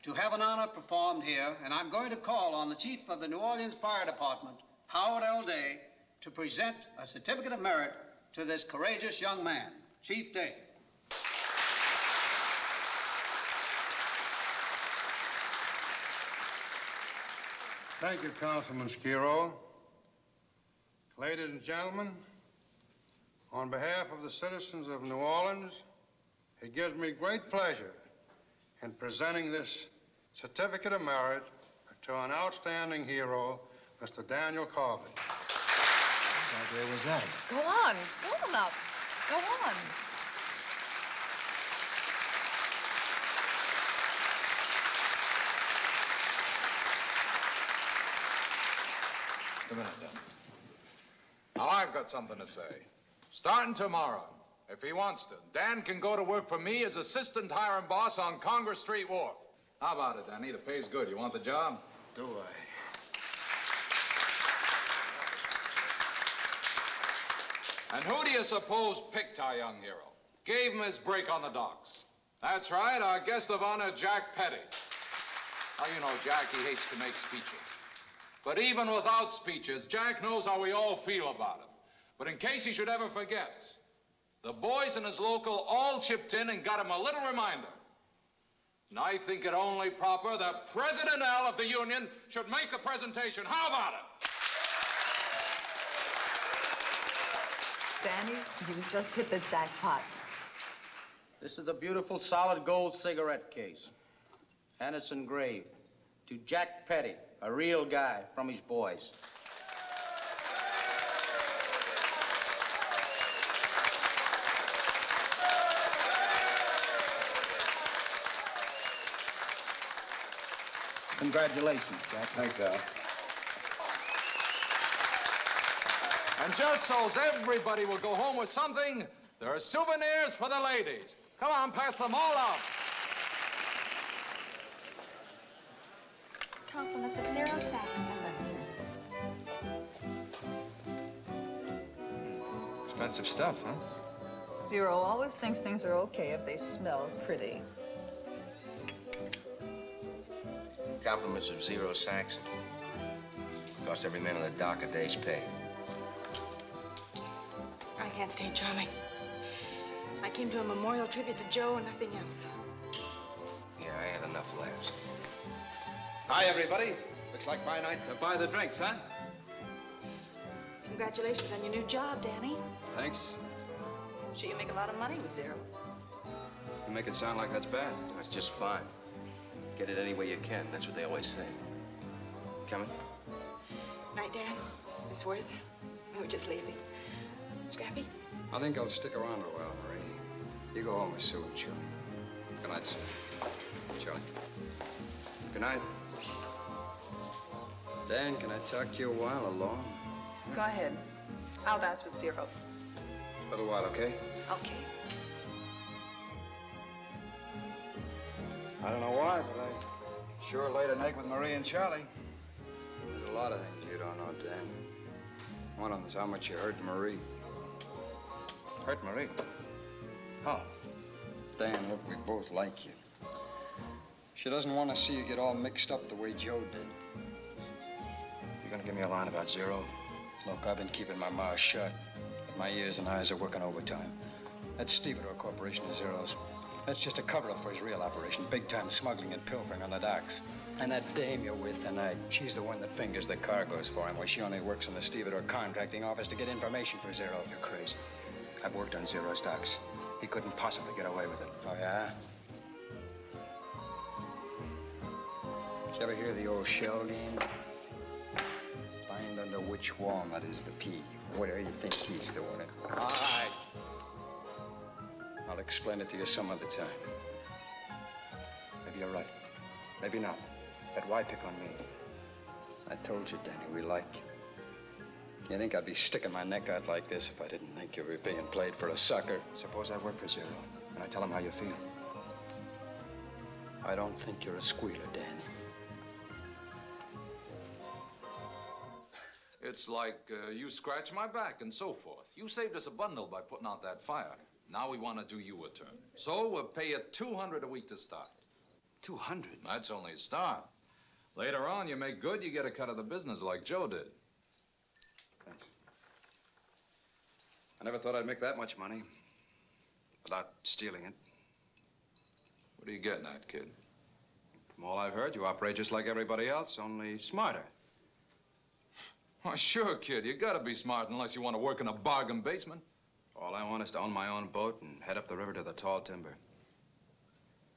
to have an honor performed here, and I'm going to call on the chief of the New Orleans Fire Department, Howard L. Day, to present a certificate of merit to this courageous young man. Chief Day. Thank you, Councilman Skiro. Ladies and gentlemen, on behalf of the citizens of New Orleans, it gives me great pleasure in presenting this certificate of merit to an outstanding hero, Mr. Daniel Corbett. What idea was that? Go on up. Go on. Just a minute, Dan. Now, I've got something to say. Starting tomorrow, if he wants to, Dan can go to work for me as assistant hiring boss on Congress Street Wharf. How about it, Danny? The pay's good. You want the job? Do I? And who do you suppose picked our young hero? Gave him his break on the docks. That's right, our guest of honor, Jack Petty. Now, you know, Jack, he hates to make speeches. But even without speeches, Jack knows how we all feel about him. But in case he should ever forget, the boys in his local all chipped in and got him a little reminder. And I think it only proper that President L of the Union should make a presentation. How about it? Danny, you just hit the jackpot. This is a beautiful solid gold cigarette case. And it's engraved to Jack Petty, a real guy from his boys. Congratulations, Jack. Thanks, Al. And just so everybody will go home with something, there are souvenirs for the ladies. Come on, pass them all out. Compliments of Zero Saxon. Expensive stuff, huh? Zero always thinks things are okay if they smell pretty. Compliments of Zero Saxon. Cost every man on the dock a day's pay. I can't stay, Charlie. I came to a memorial tribute to Joe and nothing else. Yeah, I had enough laughs. Hi, everybody. Looks like my night to buy the drinks, huh? Congratulations on your new job, Danny. Thanks. Sure you make a lot of money with Zero. You make it sound like that's bad. That's just fine. Get it any way you can. That's what they always say. Coming? Night, Dan. Miss Worth. We were just leaving. Scrappy? I think I'll stick around a while, Marie. You go home with Sue and Charlie. Good night, Sue. Charlie. Good night. Dan, can I talk to you a while alone? Go ahead. I'll dance with Zero. A little while, okay? Okay. I don't know why, but I sure laid an egg with Marie and Charlie. There's a lot of things you don't know, Dan. One of them's how much you hurt Marie. Hurt Marie? How? Dan, look, we both like you. She doesn't want to see you get all mixed up the way Joe did. You gonna give me a line about Zero? Look, I've been keeping my mouth shut, but my ears and eyes are working overtime. That Stevedore Corporation of Zero's. That's just a cover-up for his real operation, big-time smuggling and pilfering on the docks. And that dame you're with tonight, she's the one that fingers the cargoes for him, while she only works in the Stevedore contracting office to get information for Zero. You're crazy. I've worked on Zero's docks. He couldn't possibly get away with it. Oh, yeah? Did you ever hear the old shell game? Find under which walnut is the pea. Where do you think he's doing it? All right. I'll explain it to you some other time. Maybe you're right. Maybe not. But why pick on me? I told you, Danny, we like you. You think I'd be sticking my neck out like this if I didn't think you were being played for a sucker? Suppose I work for Zero, and I tell him how you feel. I don't think you're a squealer, Danny. It's like you scratched my back and so forth. You saved us a bundle by putting out that fire. Now we want to do you a turn. So we'll pay you $200 a week to start. 200? That's only a start. Later on, you make good, you get a cut of the business like Joe did. Thanks. I never thought I'd make that much money without stealing it. What are you getting at, kid? From all I've heard, you operate just like everybody else, only smarter. Why, sure, kid. You gotta be smart unless you want to work in a bargain basement. All I want is to own my own boat and head up the river to the tall timber.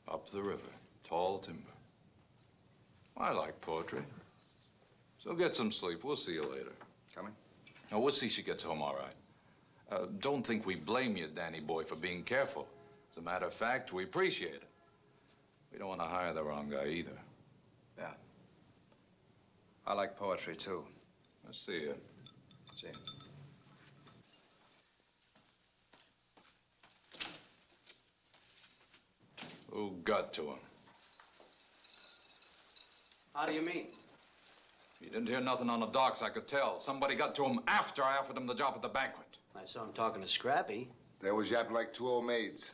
Up the river, tall timber. I like poetry. So get some sleep. We'll see you later. Coming? No, we'll see she gets home all right. Don't think we blame you, Danny boy, for being careful. As a matter of fact, we appreciate it. We don't want to hire the wrong guy either. Yeah. I like poetry, too. I'll see you. See you. Who got to him? How do you mean? You didn't hear nothing on the docks, I could tell. Somebody got to him after I offered him the job at the banquet. I saw him talking to Scrappy. They was yapping like two old maids.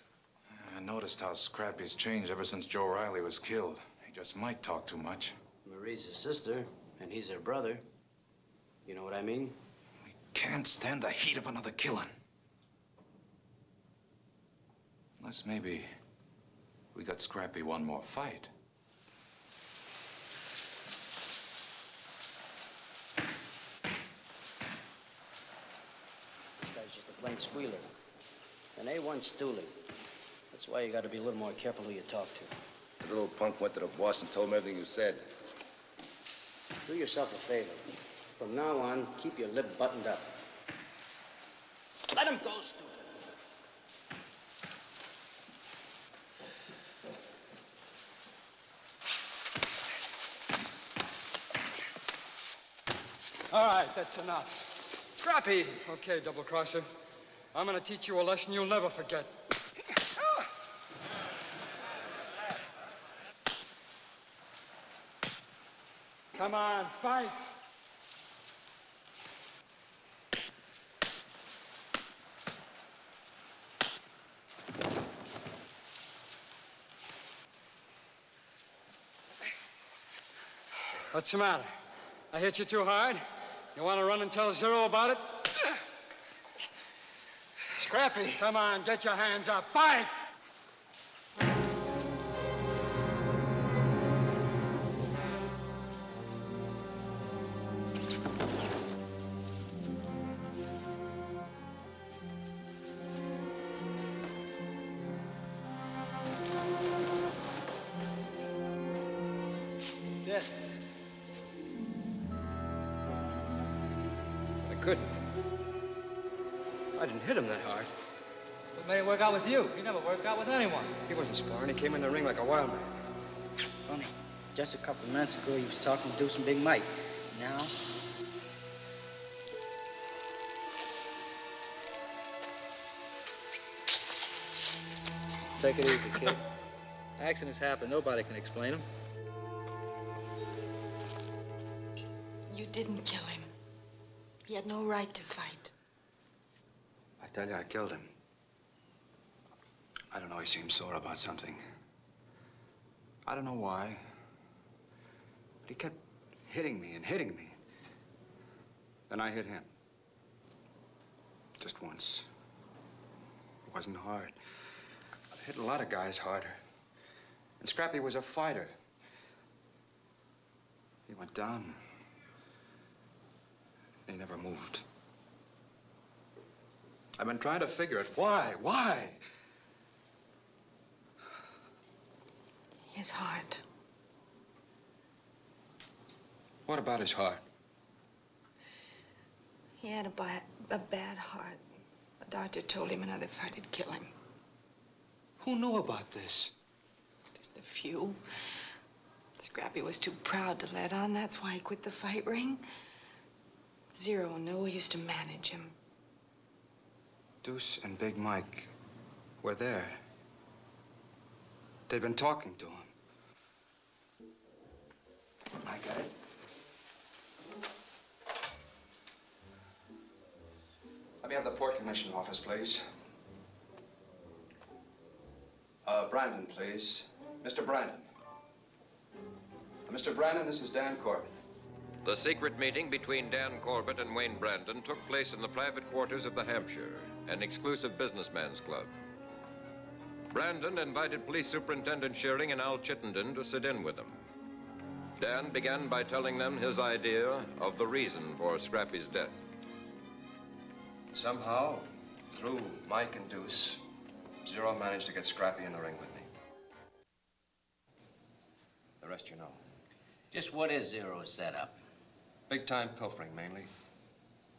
I noticed how Scrappy's changed ever since Joe Riley was killed. He just might talk too much. Marie's his sister, and he's her brother. You know what I mean? We can't stand the heat of another killing. Unless maybe we got Scrappy one more fight. This guy's just a plain squealer. An A1 stoolie. That's why you gotta be a little more careful who you talk to. The little punk went to the boss and told him everything you said. Do yourself a favor. From now on, keep your lip buttoned up. Let him go, stupid. All right, that's enough. Scrappy! Okay, double-crosser. I'm gonna teach you a lesson you'll never forget. Come on, fight! What's the matter? I hit you too hard? You want to run and tell Zero about it? Scrappy! Come on, get your hands up. Fight! Dead. I couldn't. I didn't hit him that hard. What made it work out with you? He never worked out with anyone. He wasn't sparring. He came in the ring like a wild man. Funny. Just a couple of minutes ago, he was talking to Deuce and Big Mike. Now? Take it easy, kid. Accidents happen. Nobody can explain them. You didn't kill him. He had no right to fight. I tell you, I killed him. I don't know, he seemed sore about something. I don't know why. But he kept hitting me and hitting me. Then I hit him. Just once. It wasn't hard. I hit a lot of guys harder. And Scrappy was a fighter. He went down. He never moved. I've been trying to figure it. Why? Why? His heart. What about his heart? He had a bad heart. The doctor told him another fight would kill him. Who knew about this? Just a few. Scrappy was too proud to let on. That's why he quit the fight ring. Zero and Noah used to manage him. Deuce and Big Mike were there. They'd been talking to him. Okay. Let me have the port commission office, please. Brandon, please. Mr. Brandon. Mr. Brandon, this is Dan Corbett. The secret meeting between Dan Corbett and Wayne Brandon took place in the private quarters of the Hampshire, an exclusive businessman's club. Brandon invited Police Superintendent Shearing and Al Chittenden to sit in with him. Dan began by telling them his idea of the reason for Scrappy's death. Somehow, through Mike and Deuce, Zero managed to get Scrappy in the ring with me. The rest you know. Just what is Zero's setup? Big-time pilfering, mainly.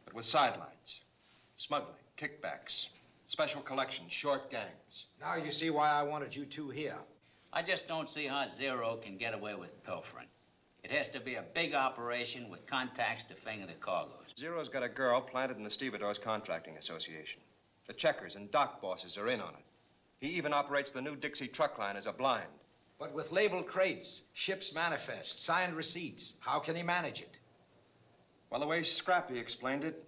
But with sidelines. Smuggling, kickbacks, special collections, short gangs. Now you see why I wanted you two here. I just don't see how Zero can get away with pilfering. It has to be a big operation with contacts to finger the cargoes. Zero's got a girl planted in the Stevedores Contracting Association. The checkers and dock bosses are in on it. He even operates the new Dixie truck line as a blind. But with labeled crates, ship's manifests, signed receipts, how can he manage it? Well, the way Scrappy explained it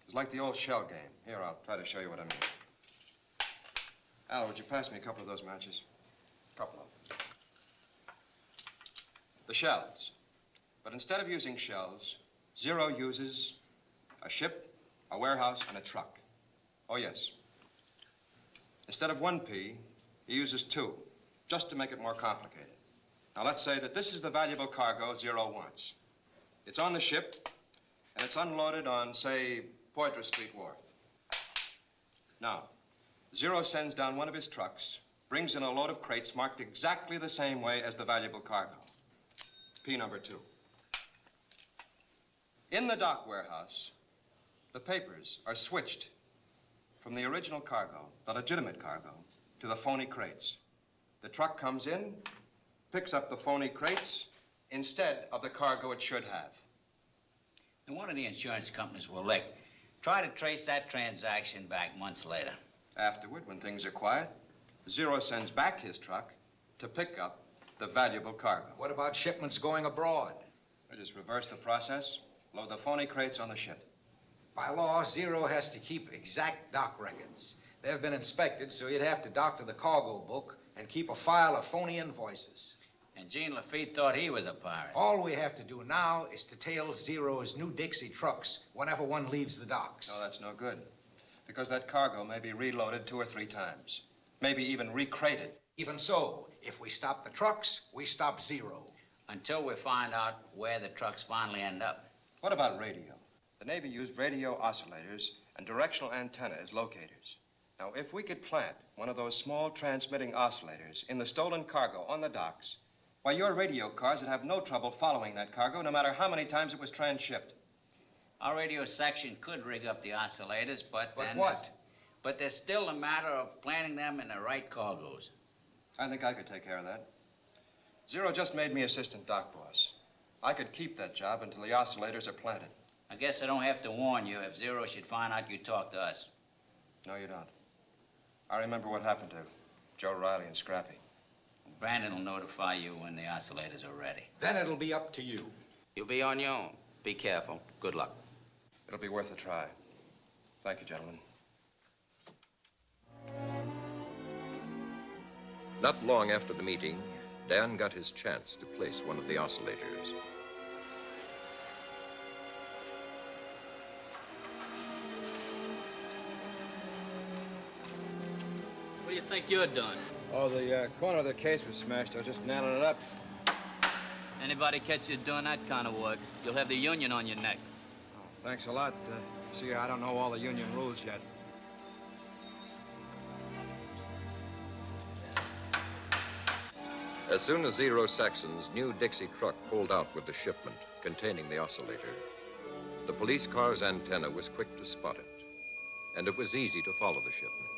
is like the old shell game. Here, I'll try to show you what I mean. Al, would you pass me a couple of those matches? A couple of them. The shells. But instead of using shells, Zero uses a ship, a warehouse, and a truck. Oh, yes. Instead of 1 P, he uses 2, just to make it more complicated. Now, let's say that this is the valuable cargo Zero wants. It's on the ship, and it's unloaded on, say, Poitras Street Wharf. Now, Zero sends down one of his trucks, brings in a load of crates marked exactly the same way as the valuable cargo. P number 2. In the dock warehouse, the papers are switched from the original cargo, the legitimate cargo, to the phony crates. The truck comes in, picks up the phony crates instead of the cargo it should have. And one of the insurance companies will lick. Try to trace that transaction back months later. Afterward, when things are quiet, Zero sends back his truck to pick up the valuable cargo. What about shipments going abroad? They just reverse the process, load the phony crates on the ship. By law, Zero has to keep exact dock records. They've been inspected, so he'd have to doctor the cargo book and keep a file of phony invoices. And Gene Lafitte thought he was a pirate. All we have to do now is to tail Zero's new Dixie trucks whenever one leaves the docks. No, that's no good. Because that cargo may be reloaded 2 or 3 times. Maybe even recrated. Even so, if we stop the trucks, we stop Zero. Until we find out where the trucks finally end up. What about radio? The Navy used radio oscillators and directional antenna as locators. Now, if we could plant one of those small transmitting oscillators in the stolen cargo on the docks, why, your radio cars would have no trouble following that cargo, no matter how many times it was transshipped. Our radio section could rig up the oscillators, but then... what? But there's still a matter of planting them in the right cargoes. I think I could take care of that. Zero just made me assistant dock boss. I could keep that job until the oscillators are planted. I guess I don't have to warn you if Zero should find out you talked to us. No, you don't. I remember what happened to Joe Riley and Scrappy. Brandon will notify you when the oscillators are ready. Then it'll be up to you. You'll be on your own. Be careful. Good luck. It'll be worth a try. Thank you, gentlemen. Not long after the meeting, Dan got his chance to place one of the oscillators. What do you think you're doing? Oh, the corner of the case was smashed. I was just nailing it up. Anybody catch you doing that kind of work, you'll have the union on your neck. Oh, thanks a lot. See, I don't know all the union rules yet. As soon as Zero Saxon's new Dixie truck pulled out with the shipment containing the oscillator, the police car's antenna was quick to spot it, and it was easy to follow the shipment.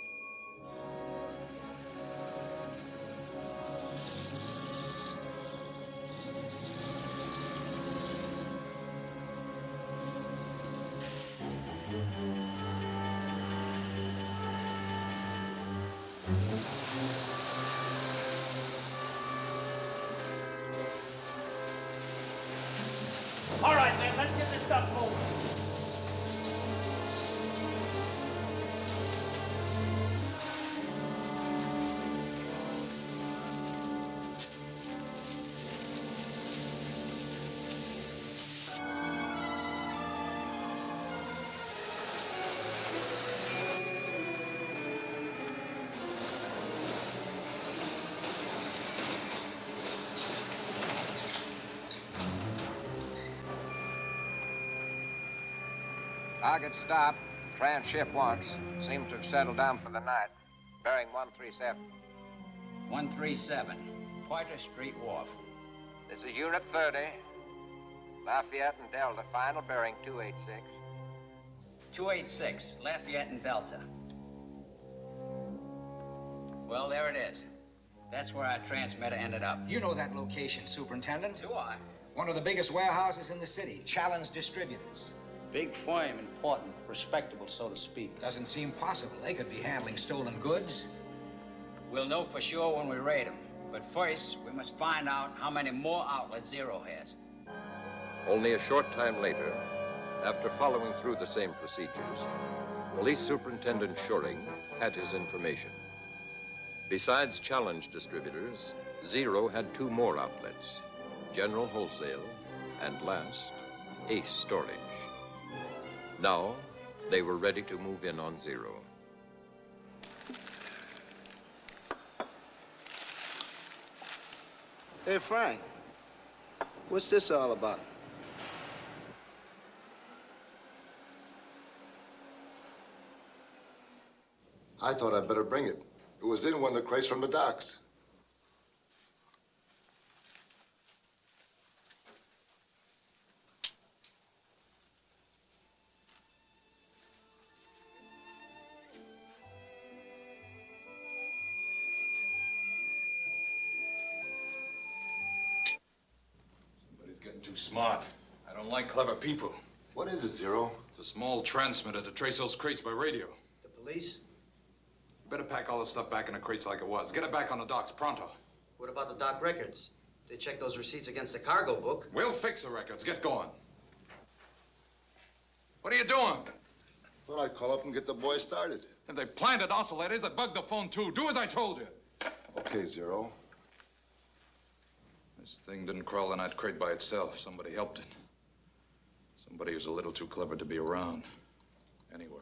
Target stopped. Transship once. Seemed to have settled down for the night. Bearing 137. 137. Pointer Street Wharf. This is Unit 30. Lafayette and Delta. Final bearing 286. 286. Lafayette and Delta. Well, there it is. That's where our transmitter ended up. You know that location, Superintendent. Do I? One of the biggest warehouses in the city. Challenge Distributors. Big firm, important, respectable, so to speak. Doesn't seem possible. They could be handling stolen goods. We'll know for sure when we raid them. But first, we must find out how many more outlets Zero has. Only a short time later, after following through the same procedures, Police Superintendent Schuring had his information. Besides Challenge Distributors, Zero had 2 more outlets, General Wholesale, and last, Ace Storage. Now, they were ready to move in on Zero. Hey, Frank, what's this all about? I thought I'd better bring it. It was in one of the crates from the docks. Somebody's getting too smart. I don't like clever people. What is it, Zero? It's a small transmitter to trace those crates by radio. The police? You better pack all this stuff back in the crates like it was. Get it back on the docks, pronto. What about the dock records? They check those receipts against the cargo book. We'll fix the records. Get going. What are you doing? Thought I'd call up and get the boys started. If they planted oscillators, that bugged the phone too. Do as I told you. Okay, Zero. This thing didn't crawl in that crate by itself. Somebody helped it. Somebody who's a little too clever to be around anywhere.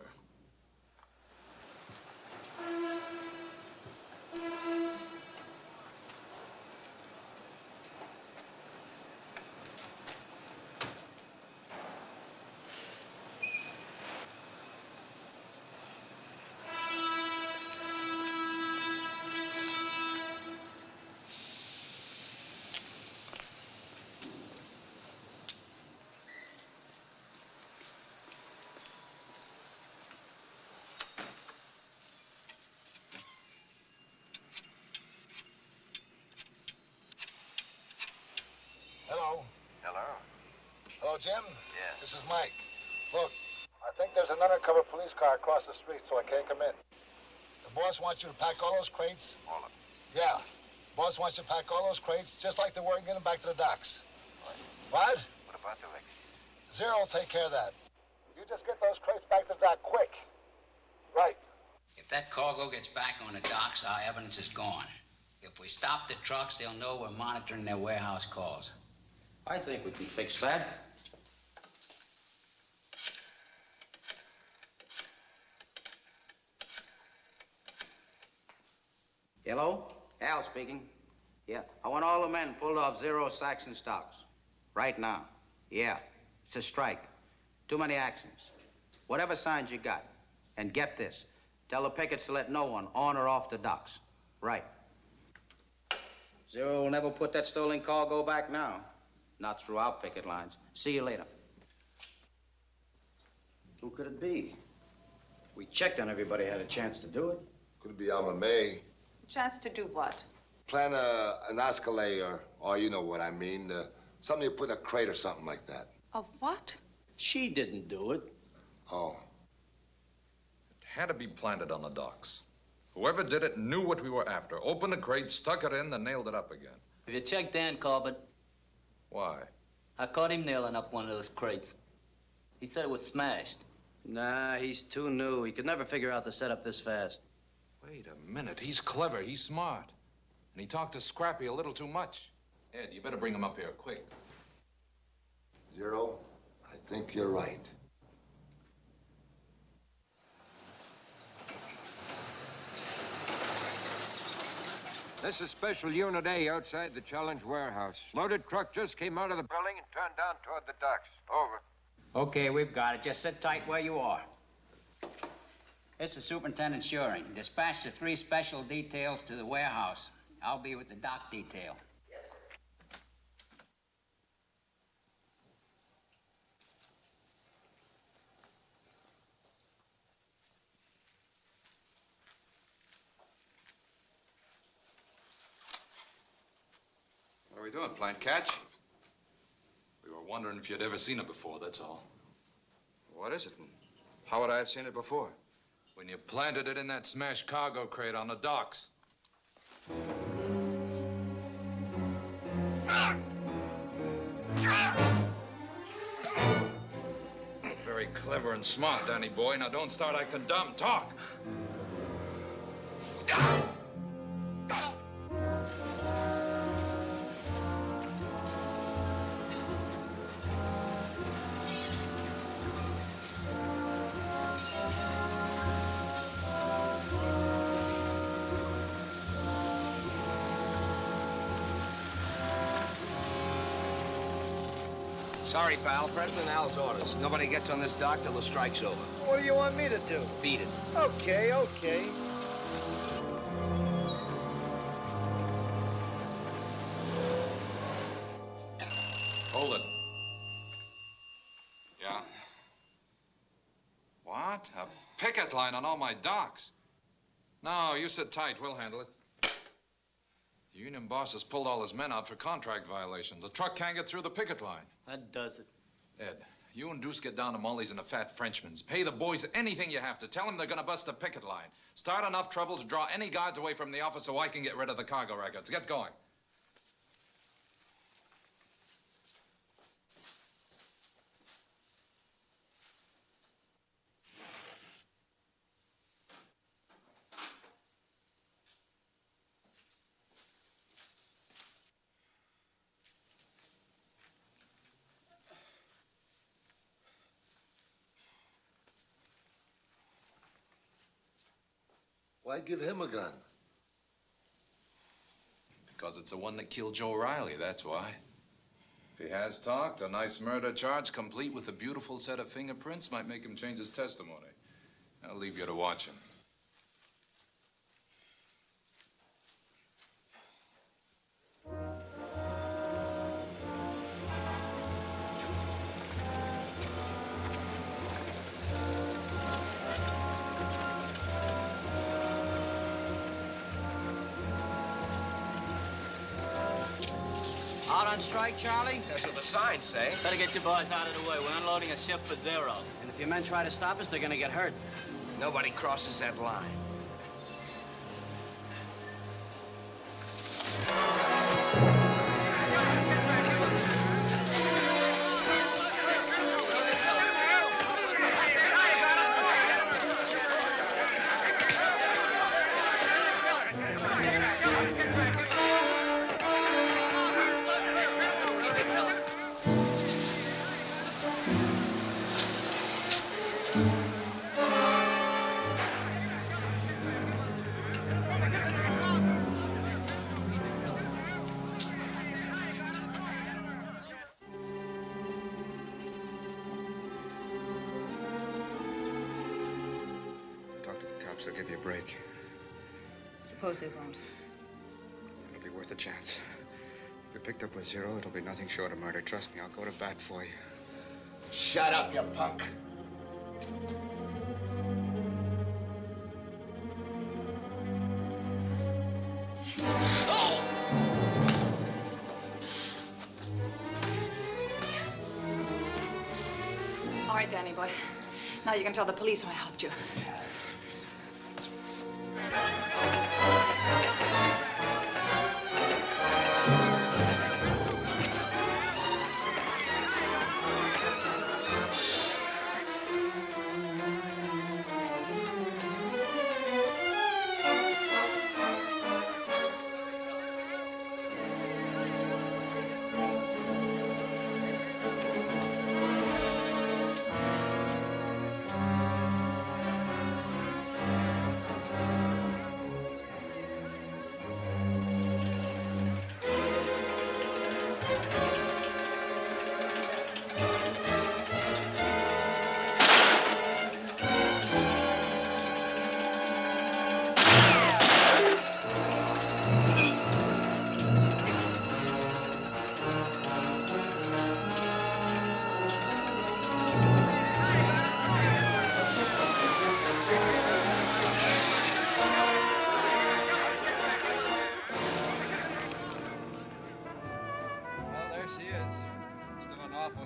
Hello. Hello? Hello, Jim? Yeah. This is Mike. Look, I think there's an undercover police car across the street, so I can't come in. The boss wants you to pack all those crates. All of them. Yeah. Boss wants you to pack all those crates, just like they were, and get them back to the docks. What? What about the records? Zero will take care of that. You just get those crates back to the dock quick. Right. If that cargo gets back on the docks, our evidence is gone. If we stop the trucks, they'll know we're monitoring their warehouse calls. I think we can fix that. Hello? Al speaking. Yeah, I want all the men pulled off Zero Saxon stocks. Right now. Yeah, it's a strike. Too many accidents. Whatever signs you got. And get this. Tell the pickets to let no one on or off the docks. Right. Zero will never put that stolen cargo back now. Not through our picket lines. See you later. Who could it be? We checked on everybody had a chance to do it. Could it be Alma May? Chance to do what? Plan an escalade, or you know what I mean. Something you put in a crate or something like that. A what? She didn't do it. Oh. It had to be planted on the docks. Whoever did it knew what we were after. Opened the crate, stuck it in, then nailed it up again. Have you checked Dan Corbett? Why? I caught him nailing up one of those crates. He said it was smashed. Nah, he's too new. He could never figure out the setup this fast. Wait a minute. He's clever. He's smart. And he talked to Scrappy a little too much. Ed, you better bring him up here, quick. Zero, I think you're right. This is Special Unit A outside the Challenge warehouse. Loaded truck just came out of the building and turned down toward the docks. Over. Okay, we've got it. Just sit tight where you are. This is Superintendent Shuring. Dispatch the 3 special details to the warehouse. I'll be with the dock detail. What are we doing, playing catch? We were wondering if you'd ever seen it before, that's all. What is it? How would I have seen it before? When you planted it in that smashed cargo crate on the docks. Very clever and smart, Danny boy. Now don't start acting dumb. Talk. Sorry, pal. President Al's orders. Nobody gets on this dock till the strike's over. What do you want me to do? Beat it. Okay, okay. Hold it. Yeah? What? A picket line on all my docks? No, you sit tight. We'll handle it. The union boss has pulled all his men out for contract violations. The truck can't get through the picket line. That does it. Ed, you and Deuce get down to Molly's and the Fat Frenchman's. Pay the boys anything you have to. Tell them they're gonna bust the picket line. Start enough trouble to draw any guards away from the office so I can get rid of the cargo records. Get going. Why give him a gun? Because it's the one that killed Joe Riley, that's why. If he has talked, a nice murder charge complete with a beautiful set of fingerprints might make him change his testimony. I'll leave you to watch him. Out on strike, Charlie? That's what the signs say. Better get your boys out of the way. We're unloading a ship for zero. And if your men try to stop us, they're gonna get hurt. Nobody crosses that line. They'll give you a break. Suppose they won't. It'll be worth a chance. If you're picked up with zero, it'll be nothing short of murder. Trust me, I'll go to bat for you. Shut up, you punk. All right, Danny boy. Now you can tell the police how I helped you.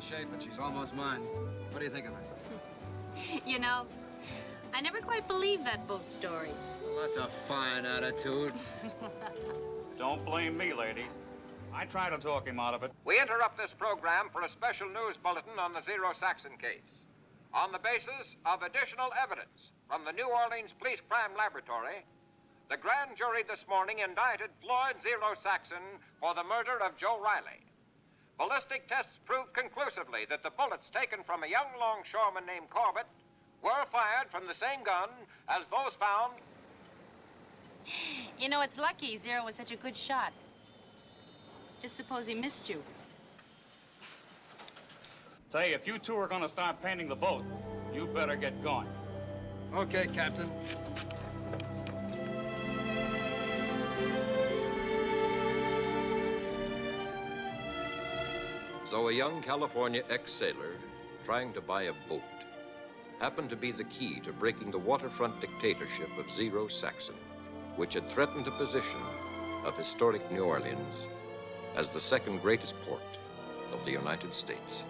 shape, and she's almost mine. What do you think of her? You know, I never quite believed that boat story. Well, that's a fine attitude. Don't blame me, lady. I tried to talk him out of it. We interrupt this program for a special news bulletin on the Zero Saxon case. On the basis of additional evidence from the New Orleans Police Crime Laboratory, the grand jury this morning indicted Floyd Zero Saxon for the murder of Joe Riley. Ballistic tests proved conclusively that the bullets taken from a young longshoreman named Corbett were fired from the same gun as those found. You know, it's lucky Zero was such a good shot. Just suppose he missed you. Say, if you two are gonna start painting the boat, you better get going. Okay, Captain. So a young California ex-sailor trying to buy a boat happened to be the key to breaking the waterfront dictatorship of Zero Saxon, which had threatened the position of historic New Orleans as the second greatest port of the United States.